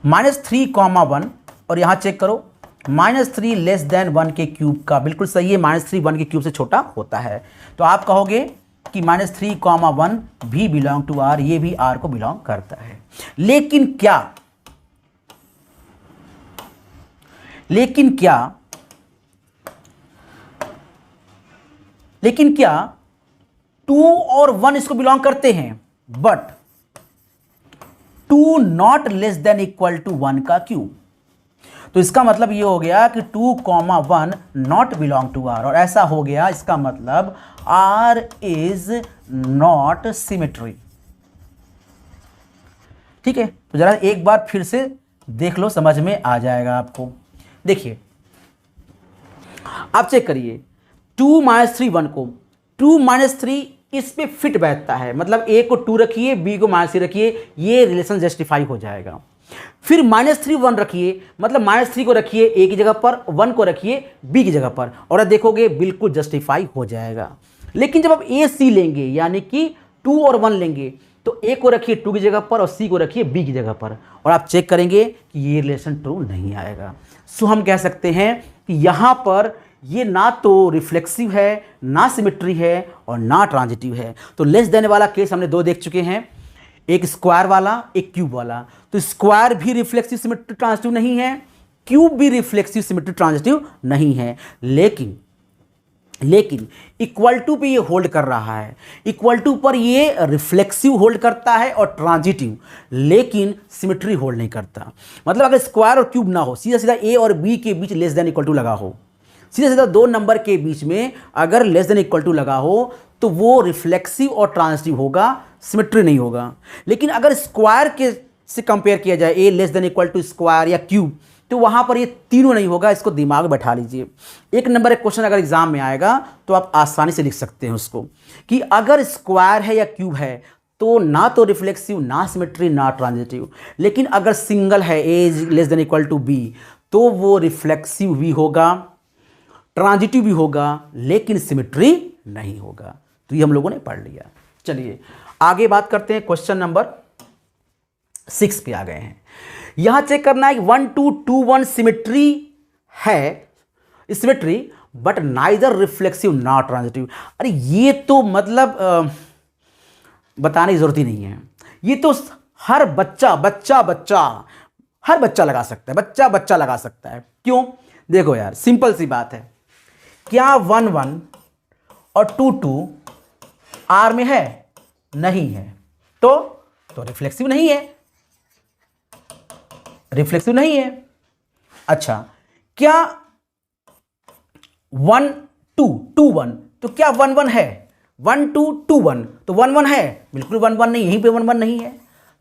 S1: -3 कॉमा 1 और यहां चेक करो -3 लेस देन 1 के क्यूब का, बिल्कुल सही है, -3 1 के क्यूब से छोटा होता है। तो आप कहोगे कि -3 कॉमा 1 भी बिलोंग टू आर, ये भी आर को बिलोंग करता है। लेकिन क्या लेकिन क्या लेकिन क्या 2 और 1 इसको बिलोंग करते हैं, but 2 not less than equal to 1 का क्यूब। तो इसका मतलब ये हो गया कि 2 comma 1 not belong to R, और ऐसा हो गया इसका मतलब आर इज नॉट सिमेट्री। ठीक है, तो जरा एक बार फिर से देख लो, समझ में आ जाएगा आपको। देखिए आप चेक करिए 2 -3 1 को, 2 -3 इस पे फिट बैठता है, मतलब ए को 2 रखिए, बी को -3 रखिए, ये रिलेशन जस्टिफाई हो जाएगा। फिर -3 1 रखिए, मतलब -3 को रखिए ए की जगह पर, 1 को रखिए बी की जगह पर, और देखोगे बिल्कुल जस्टिफाई हो जाएगा। लेकिन जब आप ए सी लेंगे, यानी कि 2 और 1 लेंगे, तो ए को रखिए 2 की जगह पर और सी को रखिए बी की जगह पर, और आप चेक करेंगे कि ये रिलेशन ट्रू नहीं आएगा। सो हम कह सकते हैं कि यहाँ पर ये ना तो रिफ्लेक्सिव है, ना सिमेट्री है, और ना ट्रांजिटिव है। तो लेस देन वाला केस हमने 2 देख चुके हैं, एक स्क्वायर वाला, एक क्यूब वाला। तो स्क्वायर भी रिफ्लेक्सिव सिमेट्री ट्रांजिटिव नहीं है, क्यूब भी रिफ्लेक्सिव सिमेट्री ट्रांजिटिव नहीं है, लेकिन इक्वल टू पे ये होल्ड कर रहा है, इक्वल टू पर ये रिफ्लेक्सिव होल्ड करता है और ट्रांजिटिव, लेकिन सिमेट्री होल्ड नहीं करता। मतलब अगर स्क्वायर और क्यूब ना हो, सीधा सीधा ए और बी के बीच लेस देन इक्वल टू लगा हो, सीधा सीधा 2 नंबर के बीच में अगर लेस देन इक्वल टू लगा हो, तो वो रिफ्लेक्सिव और ट्रांजिटिव होगा, सिमेट्री नहीं होगा। लेकिन अगर स्क्वायर के से कंपेयर किया जाए, A less than equal to square या क्यूब, तो वहां पर ये तीनों नहीं होगा। इसको दिमाग में बैठा लीजिए। 1 नंबर एक क्वेश्चन अगर एग्जाम में आएगा तो आप आसानी से लिख सकते हैं उसको, कि अगर स्क्वायर है या क्यूब है तो ना तो रिफ्लेक्सिव, ना सिमेट्री, ना ट्रांजिटिव। लेकिन अगर सिंगल है, A less than equal to B, तो वो रिफ्लेक्सिव भी होगा, ट्रांजिटिव भी होगा, लेकिन सिमेट्री नहीं होगा। तो ये हम लोगों ने पढ़ लिया। चलिए आगे बात करते हैं, क्वेश्चन नंबर 6 पे आ गए हैं। यहां चेक करना है कि 1 2 2 1 सिमेट्री है, symmetry but neither reflexive not transitive. अरे ये तो मतलब बताने की जरूरत ही नहीं है, ये तो हर बच्चा हर बच्चा लगा सकता है, बच्चा लगा सकता है। क्यों? देखो यार, सिंपल सी बात है, क्या 1 1 और 2 2 आर में है? नहीं है, तो रिफ्लेक्सिव नहीं है, रिफ्लेक्सिव नहीं है। अच्छा, क्या 1 2 2 1, तो क्या 1 1 है? 1 2 2 1, तो 1 1 है? बिल्कुल 1 1 नहीं, यहीं पे 1 1 नहीं है।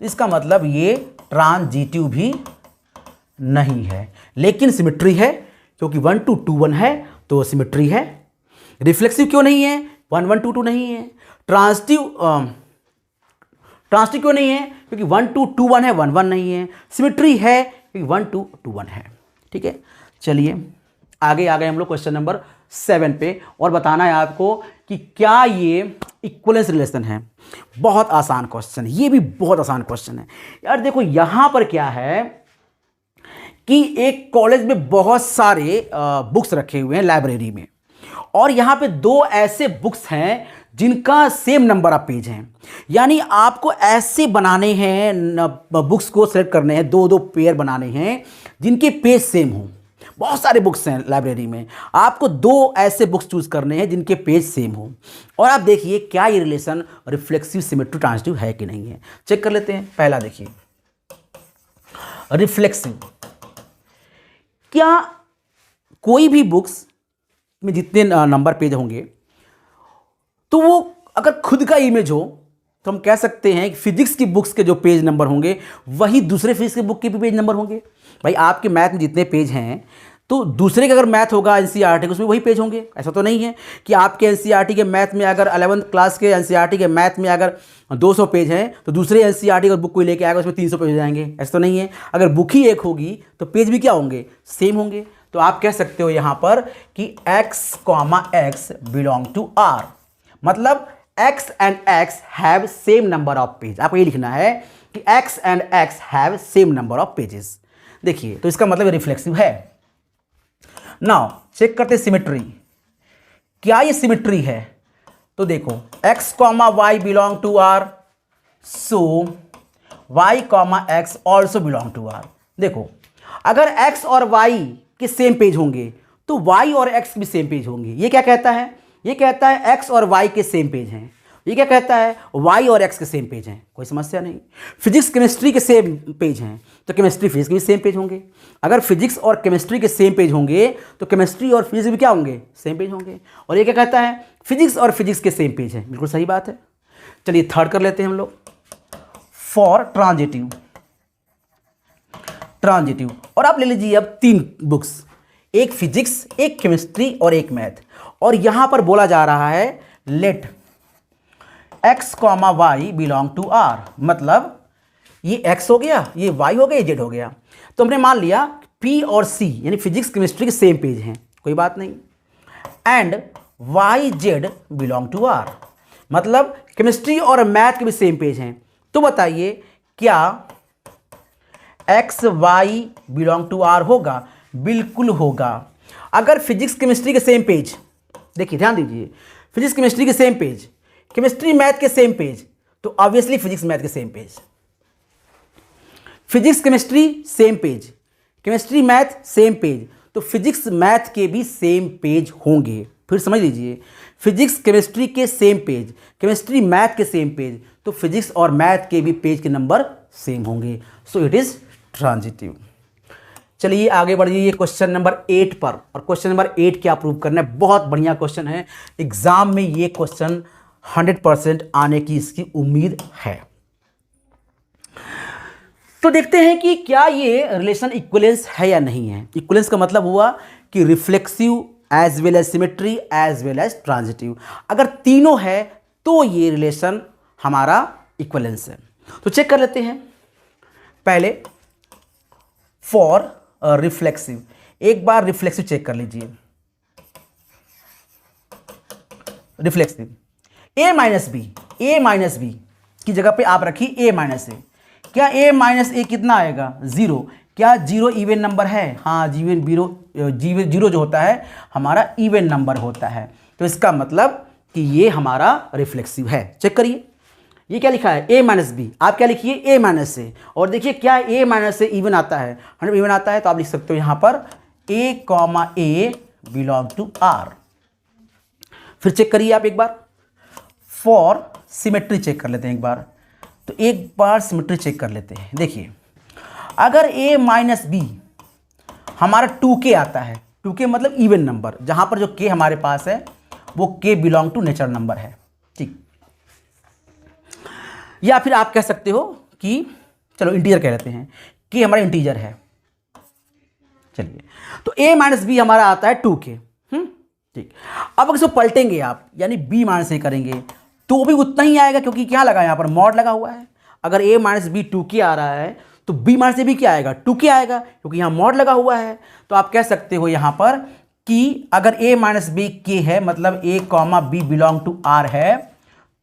S1: तो इसका मतलब ये ट्रांजिटिव भी नहीं है, लेकिन सिमेट्री है, क्योंकि 1 2 2 1 है तो सिमेट्री है। रिफ्लेक्सिव क्यों नहीं है? 1 1 2 2 नहीं है। ट्रांजिटिव क्यों नहीं है? क्योंकि 1 2 2 1 है, 1 1 नहीं है। सिमेट्री है क्योंकि 1 2 2 1 है। ठीक है, चलिए आगे आ गए हम लोग क्वेश्चन नंबर 7 पे, और बताना है आपको कि क्या ये इक्विवेलेंस रिलेशन है। बहुत आसान क्वेश्चन, ये भी बहुत आसान क्वेश्चन है यार। देखो यहां पर क्या है कि एक कॉलेज में बहुत सारे बुक्स रखे हुए हैं लाइब्रेरी में, और यहां पे 2 ऐसे बुक्स हैं जिनका सेम नंबर ऑफ पेज हैं। यानी आपको ऐसे बनाने हैं, बुक्स को सेलेक्ट करने हैं, 2 2 पेयर बनाने हैं जिनके पेज सेम हो। बहुत सारे बुक्स हैं लाइब्रेरी में, आपको 2 ऐसे बुक्स चूज करने हैं जिनके पेज सेम हो, और आप देखिए क्या ये रिलेशन रिफ्लेक्सिव, सिमेट्री, ट्रांजिटिव है कि नहीं है। चेक कर लेते हैं। पहला देखिए, रिफ्लेक्सिव। क्या कोई भी बुक्स में जितने नंबर पेज होंगे, तो वो अगर खुद का इमेज हो तो हम कह सकते हैं कि फिजिक्स की बुक्स के जो पेज नंबर होंगे वही दूसरे फिजिक्स की बुक के भी पेज नंबर होंगे। भाई आपके मैथ में जितने पेज हैं, तो दूसरे का अगर मैथ होगा एनसीईआरटी के, उसमें वही पेज होंगे। ऐसा तो नहीं है कि आपके एनसीईआरटी के मैथ में अगर 11th क्लास के एनसीईआरटी के मैथ में अगर 200 पेज हैं तो दूसरे एनसीईआरटी का बुक कोई लेके आएगा उसमें 300 पेज हो जाएंगे। ऐसा तो नहीं है। अगर बुक ही एक होगी तो पेज भी क्या होंगे, सेम होंगे। तो आप कह सकते हो यहाँ पर कि x, x belong to R, मतलब x and x have same number of page. आपको ये लिखना है कि x and x have same number of pages. देखिए, तो इसका मतलब रिफ्लेक्सिव है। नाउ चेक करते सिमेट्री, क्या ये सिमेट्री है? तो देखो x, y belong to R, so y, x also belong to R। देखो, अगर x और y के सेम पेज होंगे तो y और x भी सेम पेज होंगे। ये क्या कहता है? ये कहता है x और y के सेम पेज हैं। ये क्या कहता है? y और x के सेम पेज हैं। कोई समस्या नहीं। फिजिक्स केमिस्ट्री के सेम पेज हैं तो केमिस्ट्री फिजिक्स के भी सेम पेज होंगे। अगर फिजिक्स और केमिस्ट्री के सेम पेज होंगे तो केमिस्ट्री और फिजिक्स भी क्या होंगे, सेम पेज होंगे। और ये क्या कहता है? फिजिक्स और फिजिक्स के सेम पेज हैं। बिल्कुल सही बात है। चलिए थर्ड कर लेते हैं हम लोग, फॉर ट्रांजिटिव। ट्रांजिटिव, और आप ले लीजिए अब 3 बुक्स, एक फिजिक्स, एक केमिस्ट्री और एक मैथ। और यहां पर बोला जा रहा है let x, y belong to R, मतलब ये x हो गया, ये y हो गया, ये z हो गया। तो हमने मान लिया P और C यानी फिजिक्स केमिस्ट्री के सेम पेज हैं, कोई बात नहीं। And y, z belong to R, मतलब केमिस्ट्री और मैथ के भी सेम पेज हैं। तो बताइए क्या x, y belong to R होगा? बिल्कुल होगा। अगर फिजिक्स केमिस्ट्री के सेम पेज, देखिए ध्यान दीजिए, फिजिक्स केमिस्ट्री के सेम पेज, केमिस्ट्री मैथ के सेम पेज, तो ऑब्वियसली फिजिक्स मैथ के same page. Physics chemistry same page, chemistry math same page, तो फिजिक्स मैथ के भी सेम पेज होंगे। फिर समझ लीजिए, फिजिक्स केमिस्ट्री के सेम पेज, केमिस्ट्री मैथ के सेम पेज, तो फिजिक्स और मैथ के भी पेज के नंबर सेम होंगे। So it is transitive. चलिए आगे बढ़िए क्वेश्चन नंबर 8 पर। और क्वेश्चन नंबर 8 क्या प्रूव करना है? बहुत बढ़िया क्वेश्चन है, एग्जाम में ये क्वेश्चन 100% आने की इसकी उम्मीद है। तो देखते हैं कि क्या ये रिलेशन इक्विवेलेंस है या नहीं है। इक्विवेलेंस का मतलब हुआ कि reflexive as well as symmetry as well as transitive. अगर तीनों है तो ये रिलेशन हमारा इक्विवेलेंस है। तो चेक कर लेते हैं पहले फॉर रिफ्लेक्सिव। एक बार रिफ्लेक्सिव चेक कर लीजिए। रिफ्लेक्सिव a माइनस बी की जगह पे आप रखिए a माइनस ए। क्या a माइनस ए कितना आएगा? 0। क्या 0 इवन नंबर है? हाँ, जीरो जो होता है हमारा इवन नंबर होता है। तो इसका मतलब कि ये हमारा रिफ्लेक्सिव है। चेक करिए, ये क्या लिखा है? a minus b. आप क्या लिखिए? a minus a. और देखिए क्या a माइनस ए इवन आता है? 100 इवन आता है, तो आप लिख सकते हो यहाँ पर a, बिलोंग टू R। फिर चेक करिए आप एक बार, फॉर सिमेट्री चेक कर लेते हैं एक बार। तो एक बार सिमेट्री चेक कर लेते हैं। देखिए, अगर a माइनस बी हमारा 2k आता है, 2k मतलब इवन नंबर, जहां पर जो k हमारे पास है वो k belong to natural number है, ठीक। या फिर आप कह सकते हो कि चलो इंटीजर कह लेते हैं, k हमारा इंटीजर है। चलिए, तो a माइनस बी हमारा आता है 2k, ठीक। अब अगर इसको पलटेंगे आप, यानी b माइनस ए करेंगे, तो भी उतना ही आएगा, क्योंकि क्या लगा यहाँ पर? मॉड लगा हुआ है। अगर a माइनस बी 2k आ रहा है तो b माइनस ए भी क्या आएगा? 2k आएगा, क्योंकि यहाँ मॉड लगा हुआ है। तो आप कह सकते हो यहाँ पर कि अगर a माइनस बी k है, मतलब a comma b belong to R है,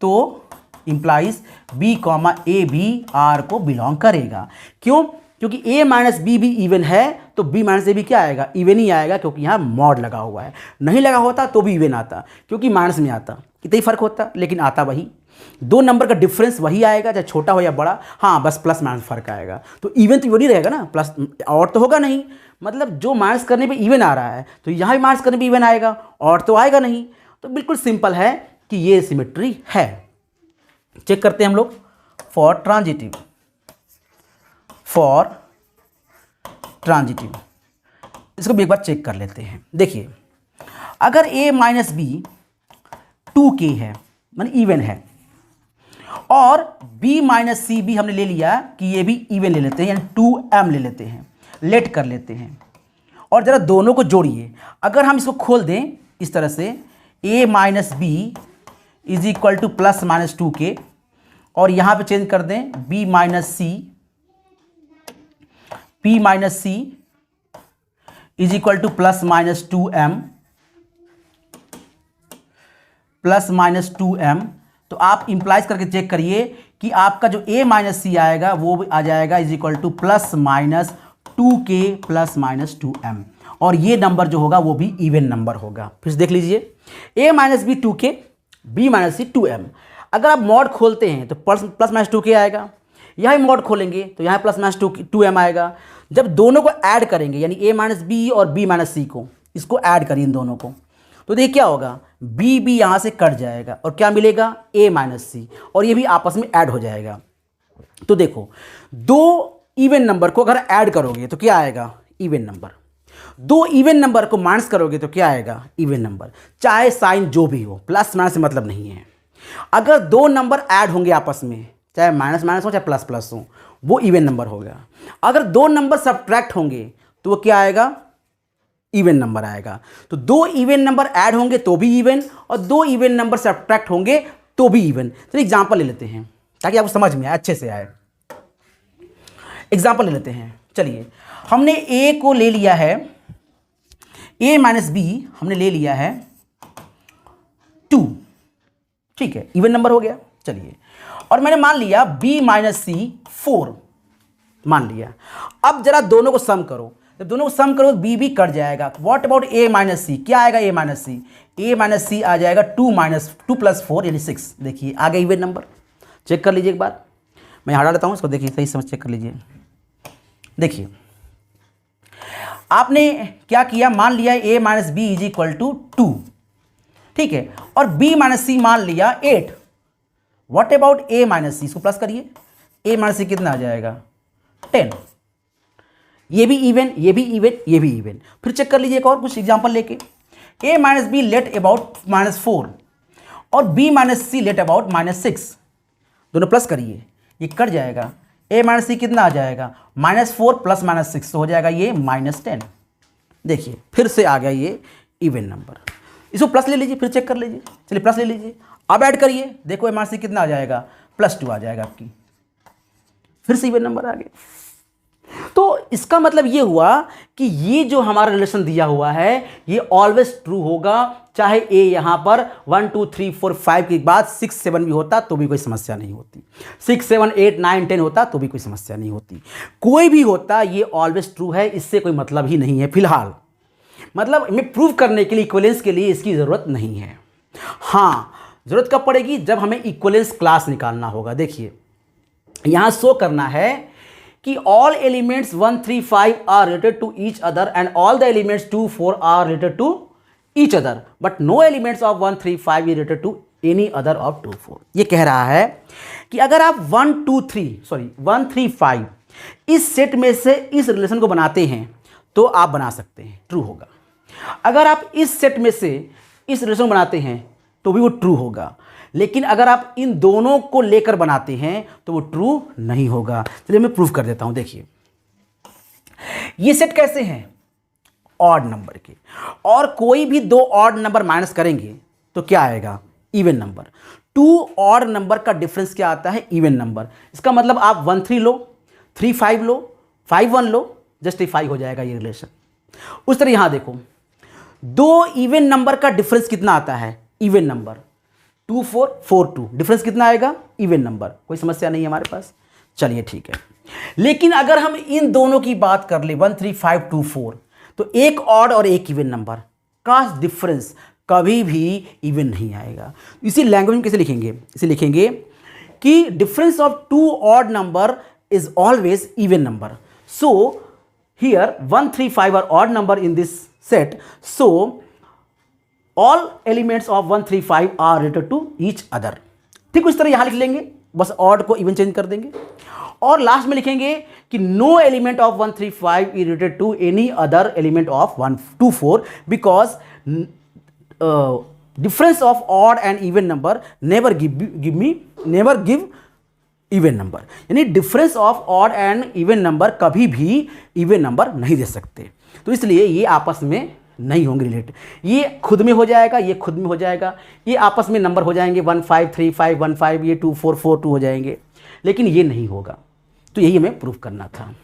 S1: तो इंप्लाइज b कॉमा ए भी R को बिलोंग करेगा। क्यों? क्योंकि a माइनस बी भी इवन है, तो b माइनस ए भी क्या आएगा? इवन ही आएगा, क्योंकि यहाँ मॉड लगा हुआ है। नहीं लगा होता तो भी इवन आता, क्योंकि माइनस में आता, कितना ही फर्क होता, लेकिन आता वही। 2 नंबर का डिफरेंस वही आएगा, चाहे छोटा हो या बड़ा। हाँ, बस प्लस माइनस फर्क आएगा। तो इवन तो इवन ही रहेगा ना, प्लस और तो होगा नहीं। मतलब जो माइनस करने पे इवन आ रहा है, तो यहाँ भी माइनस करने पे इवन आएगा, और तो आएगा नहीं। तो बिल्कुल सिंपल है कि ये सिमेट्री है। चेक करते हैं हम लोग फॉर ट्रांजिटिव। फॉर ट्रांजिटिव इसको भी एक बार चेक कर लेते हैं। देखिए, अगर a माइनस बी 2k है, माने इवन है, और b माइनस सी भी हमने ले लिया कि ये भी इवन ले लेते हैं, यानी 2m ले लेते हैं, लेट कर लेते हैं। और ज़रा दोनों को जोड़िए। अगर हम इसको खोल दें इस तरह से a minus b is equal to plus minus 2k, और यहाँ पे चेंज कर दें b minus c, p minus c is equal to plus minus 2m, plus minus 2m, तो आप इंप्लाइज करके चेक करिए कि आपका जो a माइनस सी आएगा वो आ जाएगा is equal to plus minus 2k plus minus 2m, और ये नंबर जो होगा वो भी इवन नंबर होगा। फिर से देख लीजिए, a minus b 2k, b minus c 2m। अगर आप मॉड खोलते हैं तो प्लस माइनस 2k आएगा, यहाँ मॉड खोलेंगे तो यहाँ प्लस माइनस 2m आएगा। जब दोनों को ऐड करेंगे यानी a माइनस बी और b माइनस सी को, इसको ऐड करिए इन दोनों को, तो देखिए क्या होगा, b b यहाँ से कट जाएगा और क्या मिलेगा a माइनस सी, और ये भी आपस में ऐड हो जाएगा। तो देखो, दो इवन नंबर को अगर ऐड करोगे तो क्या आएगा, इवन नंबर। दो इवन नंबर को माइनस करोगे तो क्या आएगा, इवन नंबर। चाहे साइन जो भी हो, प्लस माइनस से मतलब नहीं है। अगर दो नंबर ऐड होंगे आपस में, चाहे माइनस माइनस हो चाहे प्लस प्लस हो, वो इवन नंबर होगा। अगर दो नंबर सब्ट्रैक्ट होंगे तो वो क्या आएगा, इवन नंबर आएगा। तो दो इवन नंबर ऐड होंगे तो भी इवन, और दो इवन नंबर सब्ट्रैक्ट होंगे तो भी इवन। चलिए एग्जांपल ले लेते हैं ताकि आपको समझ में आए, अच्छे से आए। एग्जांपल ले लेते हैं। चलिए, हमने a को ले लिया है, a माइनस बी हमने ले लिया है 2, ठीक है, इवन नंबर हो गया। चलिए, और मैंने मान लिया b माइनस सी 4 मान लिया। अब जरा दोनों को सम करो, जब दोनों को सम करो b भी कट जाएगा। What about a minus C, क्या आएगा a minus C, a minus C आ जाएगा 2 प्लस 4 यानी 6। देखिए आ गया इवन नंबर। चेक कर लीजिए एक बार, मैं हटा लेता हूँ इसको, देखिए सही समझ चेक कर लीजिए। देखिए आपने क्या किया, मान लिया a minus b is equal to 2, ठीक है, और b माइनस सी मान लिया 8। व्हाट अबाउट a माइनस सी, इसको प्लस करिए, a माइनस सी कितना आ जाएगा 10। ये भी इवन, ये भी इवन, ये भी इवन। फिर चेक कर लीजिए एक और कुछ एग्जांपल लेके, a minus b let about minus 4 और b minus c let about minus 6, दोनों प्लस करिए, ये कट जाएगा। a माइनस सी कितना आ जाएगा, -4 प्लस -6 तो हो जाएगा ये -10। देखिए फिर से आ गया ये इवन नंबर। इसको प्लस ले लीजिए, फिर चेक कर लीजिए। चलिए प्लस ले लीजिए, अब ऐड करिए, देखो a माइनस सी कितना आ जाएगा, +2 आ जाएगा आपकी, फिर से इवन नंबर आ गया। तो इसका मतलब ये हुआ कि ये जो हमारा रिलेशन दिया हुआ है ये ऑलवेज ट्रू होगा, चाहे a यहाँ पर 1 2 3 4 5 के बाद 6 7 भी होता तो भी कोई समस्या नहीं होती, 6 7 8 9 10 होता तो भी कोई समस्या नहीं होती, कोई भी होता ये ऑलवेज ट्रू है, इससे कोई मतलब ही नहीं है फिलहाल। मतलब हमें प्रूव करने के लिए, इक्विवेलेंस के लिए इसकी ज़रूरत नहीं है। हाँ, ज़रूरत कब पड़ेगी, जब हमें इक्विवेलेंस क्लास निकालना होगा। देखिए यहाँ शो करना है कि all elements 1 3 5 are related to each other and all the elements 2 4 are related to each other but no elements of 1 3 5 is related to any other of 2 4। ये कह रहा है कि अगर आप 1 3 5 इस सेट में से इस रिलेशन को बनाते हैं तो आप बना सकते हैं, ट्रू होगा। अगर आप इस सेट में से इस रिलेशन को बनाते हैं तो भी वो ट्रू होगा, लेकिन अगर आप इन दोनों को लेकर बनाते हैं तो वो ट्रू नहीं होगा। चलिए मैं प्रूफ कर देता हूं। देखिए ये सेट कैसे हैं, ऑड नंबर के, और कोई भी दो ऑड नंबर माइनस करेंगे तो क्या आएगा, इवन नंबर। 2 ऑड नंबर का डिफरेंस क्या आता है, इवन नंबर। इसका मतलब आप 1 3 लो, 3 5 लो, 5 1 लो, जस्टिफाई हो जाएगा ये रिलेशन। उस तरह यहां देखो, दो इवन नंबर का डिफरेंस कितना आता है, इवन नंबर 2 4 4 2, डिफरेंस कितना आएगा, इवन नंबर, कोई समस्या नहीं है हमारे पास। चलिए ठीक है, लेकिन अगर हम इन दोनों की बात कर ले 1 3 5 2 4, तो एक ऑड और एक इवन नंबर का डिफरेंस कभी भी इवन नहीं आएगा। इसी लैंग्वेज में कैसे लिखेंगे, इसे लिखेंगे कि difference of 2 odd number is always even number. So here 1 3 5 are odd number in this set, so all elements of 1 3 5 are related to each other। ठीक उस तरह यहां लिख लेंगे, बस ऑड को इवन चेंज कर देंगे, और लास्ट में लिखेंगे कि no element of 1 3 5 is related to any other element of 1 2 4 because difference of odd and even number never give even number. यानी difference of odd and even number कभी भी इवन नंबर नहीं दे सकते। तो इसलिए ये आपस में नहीं होंगे रिलेट। ये खुद में हो जाएगा, ये खुद में हो जाएगा, ये आपस में नंबर हो जाएंगे 1 5 3 5 1 5, ये 2 4 4 2 हो जाएंगे, लेकिन ये नहीं होगा। तो यही हमें प्रूफ करना था।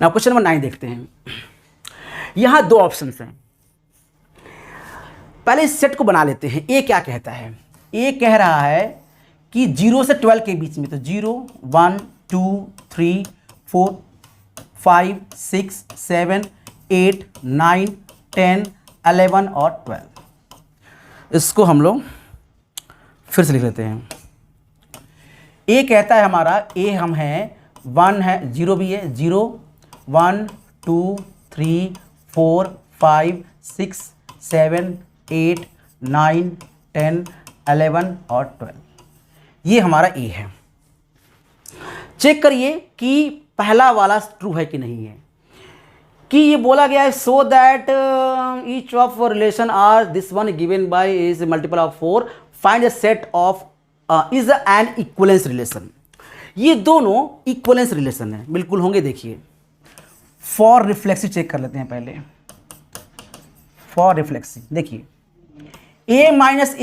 S1: नाउ क्वेश्चन नंबर 9 देखते हैं। यहाँ दो ऑप्शंस हैं। पहले इस सेट को बना लेते हैं। ए क्या कहता है? ए कह रहा है कि 0 से 12 के बीच में, तो 0 1 2 3 4 5 6 7 8 9 10 11 और 12। इसको हम लोग फिर से लिख लेते हैं। ए कहता है हमारा, ए हम हैं 1 है, 0 भी है, 0 1 2 3 4 5 6 7 8 9 10 11 और 12। ये हमारा ए है। चेक करिए कि पहला वाला ट्रू है कि नहीं है। कि ये बोला गया है so that each of relation are this one given by is multiple of 4, find a set of is an equivalence relation. ये दोनों इक्वलेंस रिलेशन है, बिल्कुल होंगे। देखिए फॉर रिफ्लेक्सिव चेक कर लेते हैं पहले। फॉर रिफ्लेक्सिव देखिए ए माइनस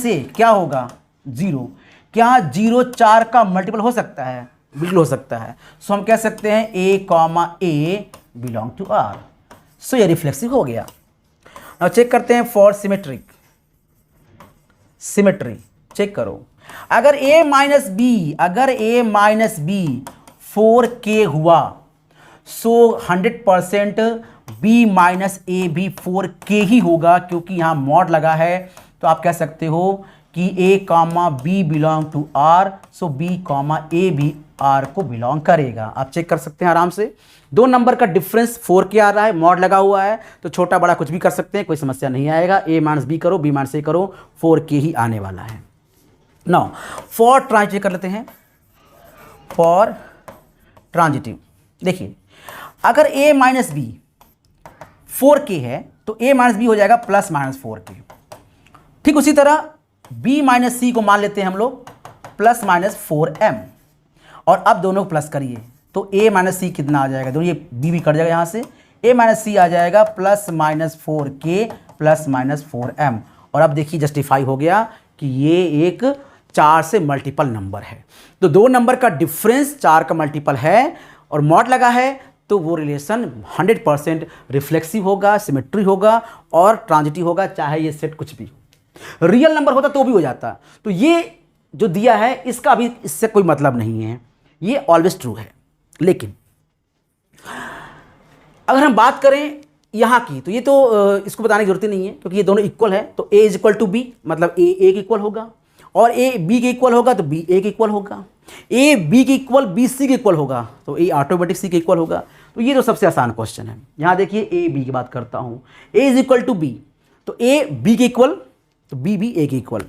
S1: ए क्या होगा? 0। क्या 0 4 का मल्टीपल हो सकता है? बिल्कुल हो सकता है। सो हम कह सकते हैं A comma A belong to R. So ये रिफ्लेक्सिव हो गया। अब चेक करते हैं फॉर सिमेट्रिक। सिमेट्री चेक करो। अगर a माइनस बी 4k हुआ, सो 100% b माइनस ए भी 4k ही होगा, क्योंकि यहां मॉड लगा है। तो आप कह सकते हो कि a comma B belong to R, so b comma A भी आर को बिलोंग करेगा। आप चेक कर सकते हैं आराम से। दो नंबर का डिफरेंस 4k आ रहा है, मॉड लगा हुआ है, तो छोटा बड़ा कुछ भी कर सकते हैं, कोई समस्या नहीं आएगा। a माइनस बी करो, b माइनस ए करो, 4k ही आने वाला है। नाउ फॉर ट्रांजिटिव कर लेते हैं। फॉर ट्रांजिटिव देखिए, अगर a माइनस बी 4k है तो a माइनस बी हो जाएगा प्लस माइनस 4k। ठीक उसी तरह b माइनस सी को मान लेते हैं हम लोग प्लस माइनस 4m, और अब दोनों को प्लस करिए तो a माइनस सी कितना आ जाएगा? दोनों ये b भी कट जाएगा यहाँ से, a माइनस सी आ जाएगा plus minus 4k plus minus 4m। और अब देखिए जस्टिफाई हो गया कि ये एक 4 से मल्टीपल नंबर है। तो दो नंबर का डिफरेंस 4 का मल्टीपल है और मॉड लगा है, तो वो रिलेशन 100% रिफ्लेक्सिव होगा, सिमेट्री होगा और ट्रांजिटिव होगा, चाहे ये सेट कुछ भी हो। रियल नंबर होता तो भी हो जाता। तो ये जो दिया है इसका अभी इससे कोई मतलब नहीं है, ये ऑलवेज ट्रू है। लेकिन अगर हम बात करें यहाँ की, तो ये तो इसको बताने की जरूरत ही नहीं है, क्योंकि ये दोनों इक्वल है। तो a is equal to b, मतलब a के इक्वल होगा, और a b के इक्वल होगा तो b a के इक्वल होगा, a b के इक्वल b c के इक्वल होगा तो a ऑटोमेटिक c के इक्वल होगा। तो ये तो सबसे आसान क्वेश्चन है। यहाँ देखिए a b की बात करता हूँ, a is equal to b, तो a b के इक्वल तो b भी a के इक्वल,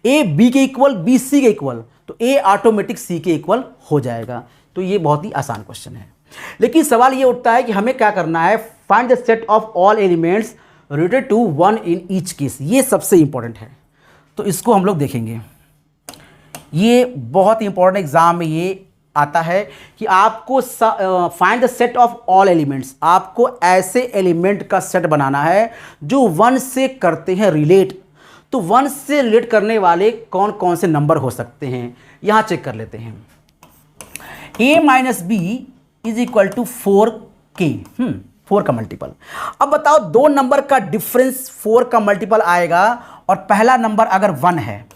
S1: a b के इक्वल b c के इक्वल, तो a ऑटोमेटिक c के इक्वल हो जाएगा। तो ये बहुत ही आसान क्वेश्चन है। लेकिन सवाल ये उठता है कि हमें क्या करना है? Find the set of all elements related to 1 in each case. ये सबसे इंपॉर्टेंट है, तो इसको हम लोग देखेंगे। ये बहुत इंपॉर्टेंट एग्जाम में ये आता है कि आपको find the set of all elements. आपको ऐसे एलिमेंट का सेट बनाना है जो 1 से करते हैं रिलेट। तो 1 से रिलेट करने वाले कौन कौन से नंबर हो सकते हैं, यहां चेक कर लेते हैं। a minus b is equal to 4k, 4 का मल्टीपल। अब बताओ, दो नंबर का डिफरेंस 4 का मल्टीपल आएगा और पहला नंबर अगर 1 है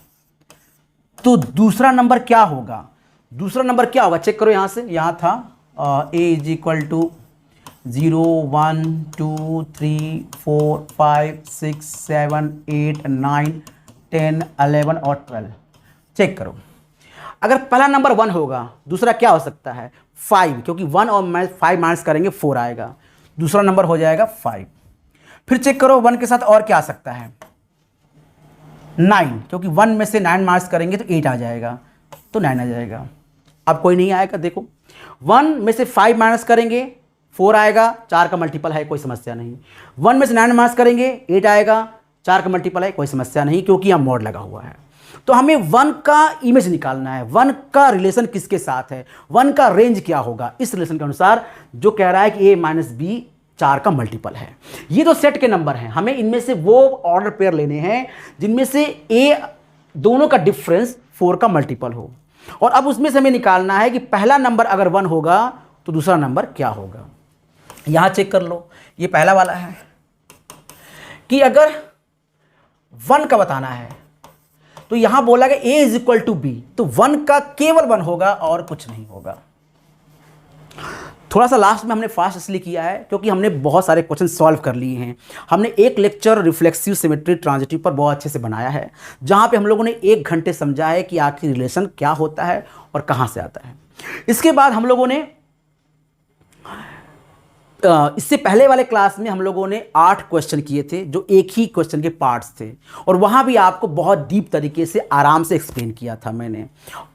S1: तो दूसरा नंबर क्या होगा? दूसरा नंबर क्या होगा? चेक करो यहां से। यहां था a इज इक्वल टू 0 1 2 3 4 5 6 7 8 9 10 11 और 12। चेक करो, अगर पहला नंबर 1 होगा, दूसरा क्या हो सकता है? 5, क्योंकि 1 और 5 माइनस करेंगे 4 आएगा, दूसरा नंबर हो जाएगा 5। फिर चेक करो 1 के साथ और क्या आ सकता है? 9, क्योंकि 1 में से 9 माइनस करेंगे तो 8 आ जाएगा, तो 9 आ जाएगा। अब कोई नहीं आएगा, देखो 1 में से 5 माइनस करेंगे 4 आएगा, 4 का मल्टीपल है, कोई समस्या नहीं। 1 में से 9 माइनस करेंगे 8 आएगा, 4 का मल्टीपल है, कोई समस्या नहीं, क्योंकि यहाँ मॉड लगा हुआ है। तो हमें 1 का इमेज निकालना है, 1 का रिलेशन किसके साथ है, 1 का रेंज क्या होगा। इस रिलेशन के अनुसार जो कह रहा है कि a माइनस बी 4 का मल्टीपल है। ये तो सेट के नंबर हैं, हमें इनमें से वो ऑर्डर पेयर लेने हैं जिनमें से a दोनों का डिफरेंस 4 का मल्टीपल हो, और अब उसमें से हमें निकालना है कि पहला नंबर अगर 1 होगा तो दूसरा नंबर क्या होगा। यहां चेक कर लो, ये पहला वाला है कि अगर 1 का बताना है तो यहां बोला कि a is equal to B, तो 1 का केवल 1 होगा और कुछ नहीं होगा। थोड़ा सा लास्ट में हमने फास्ट इसलिए किया है क्योंकि हमने बहुत सारे क्वेश्चन सॉल्व कर लिए हैं। हमने एक लेक्चर रिफ्लेक्सिव सिमेट्री ट्रांजिटिव पर बहुत अच्छे से बनाया है, जहां पे हम लोगों ने 1 घंटे समझा है कि आखिर रिलेशन क्या होता है और कहां से आता है। इसके बाद हम लोगों ने इससे पहले वाले क्लास में हम लोगों ने 8 क्वेश्चन किए थे जो एक ही क्वेश्चन के पार्ट्स थे, और वहाँ भी आपको बहुत डीप तरीके से आराम से एक्सप्लेन किया था मैंने।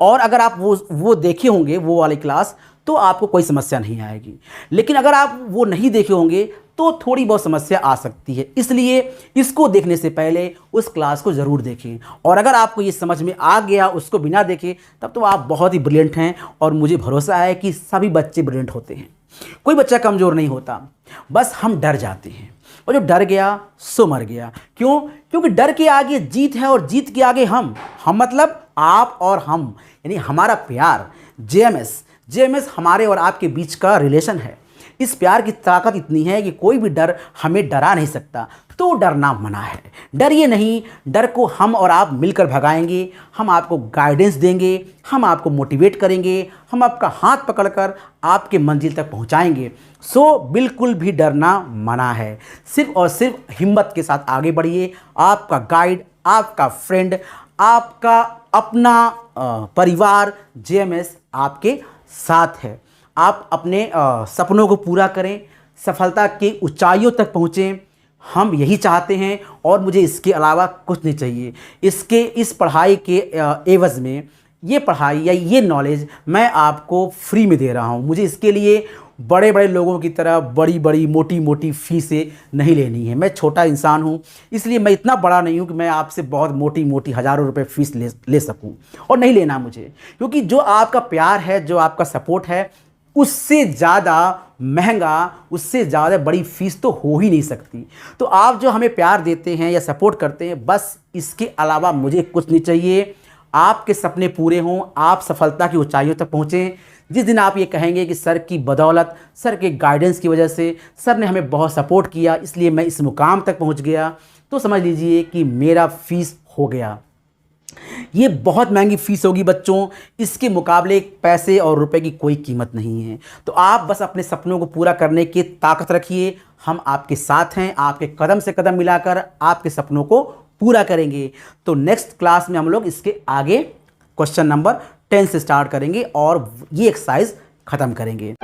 S1: और अगर आप वो देखे होंगे वो वाली क्लास तो आपको कोई समस्या नहीं आएगी, लेकिन अगर आप वो नहीं देखे होंगे तो थोड़ी बहुत समस्या आ सकती है। इसलिए इसको देखने से पहले उस क्लास को ज़रूर देखें, और अगर आपको ये समझ में आ गया उसको बिना देखे तब तो आप बहुत ही ब्रिलियंट हैं, और मुझे भरोसा है कि सभी बच्चे ब्रिलियंट होते हैं, कोई बच्चा कमज़ोर नहीं होता। बस हम डर जाते हैं, और जो डर गया सो मर गया। क्यों? क्योंकि डर के आगे जीत है, और जीत के आगे हम मतलब आप और हम, यानी हमारा प्यार जेएमएस हमारे और आपके बीच का रिलेशन है। इस प्यार की ताकत इतनी है कि कोई भी डर हमें डरा नहीं सकता, तो डरना मना है। डरिए नहीं, डर को हम और आप मिलकर भगाएंगे। हम आपको गाइडेंस देंगे, हम आपको मोटिवेट करेंगे, हम आपका हाथ पकड़कर आपके मंजिल तक पहुंचाएंगे। सो बिल्कुल भी डरना मना है, सिर्फ और सिर्फ हिम्मत के साथ आगे बढ़िए। आपका गाइड, आपका फ्रेंड, आपका अपना परिवार जेएमएस आपके साथ है। आप अपने सपनों को पूरा करें, सफलता की ऊंचाइयों तक पहुँचें, हम यही चाहते हैं, और मुझे इसके अलावा कुछ नहीं चाहिए। इस पढ़ाई के एवज़ में ये पढ़ाई या ये नॉलेज मैं आपको फ्री में दे रहा हूँ। मुझे इसके लिए बड़े बड़े लोगों की तरह बड़ी बड़ी मोटी मोटी फीसें नहीं लेनी है। मैं छोटा इंसान हूँ, इसलिए मैं इतना बड़ा नहीं हूँ कि मैं आपसे बहुत मोटी मोटी हज़ारों रुपए फीस ले सकूँ, और नहीं लेना मुझे, क्योंकि जो आपका प्यार है, जो आपका सपोर्ट है, उससे ज़्यादा महंगा, उससे ज़्यादा बड़ी फीस तो हो ही नहीं सकती। तो आप जो हमें प्यार देते हैं या सपोर्ट करते हैं, बस इसके अलावा मुझे कुछ नहीं चाहिए। आपके सपने पूरे हों, आप सफलता की ऊंचाइयों तक पहुँचें। जिस दिन आप ये कहेंगे कि सर की बदौलत, सर के गाइडेंस की वजह से सर ने हमें बहुत सपोर्ट किया, इसलिए मैं इस मुकाम तक पहुँच गया, तो समझ लीजिए कि मेरा फीस हो गया। ये बहुत महंगी फीस होगी बच्चों, इसके मुकाबले पैसे और रुपए की कोई कीमत नहीं है। तो आप बस अपने सपनों को पूरा करने की ताकत रखिए, हम आपके साथ हैं, आपके कदम से कदम मिलाकर आपके सपनों को पूरा करेंगे। तो नेक्स्ट क्लास में हम लोग इसके आगे क्वेश्चन नंबर 10 से स्टार्ट करेंगे और ये एक्सरसाइज ख़त्म करेंगे।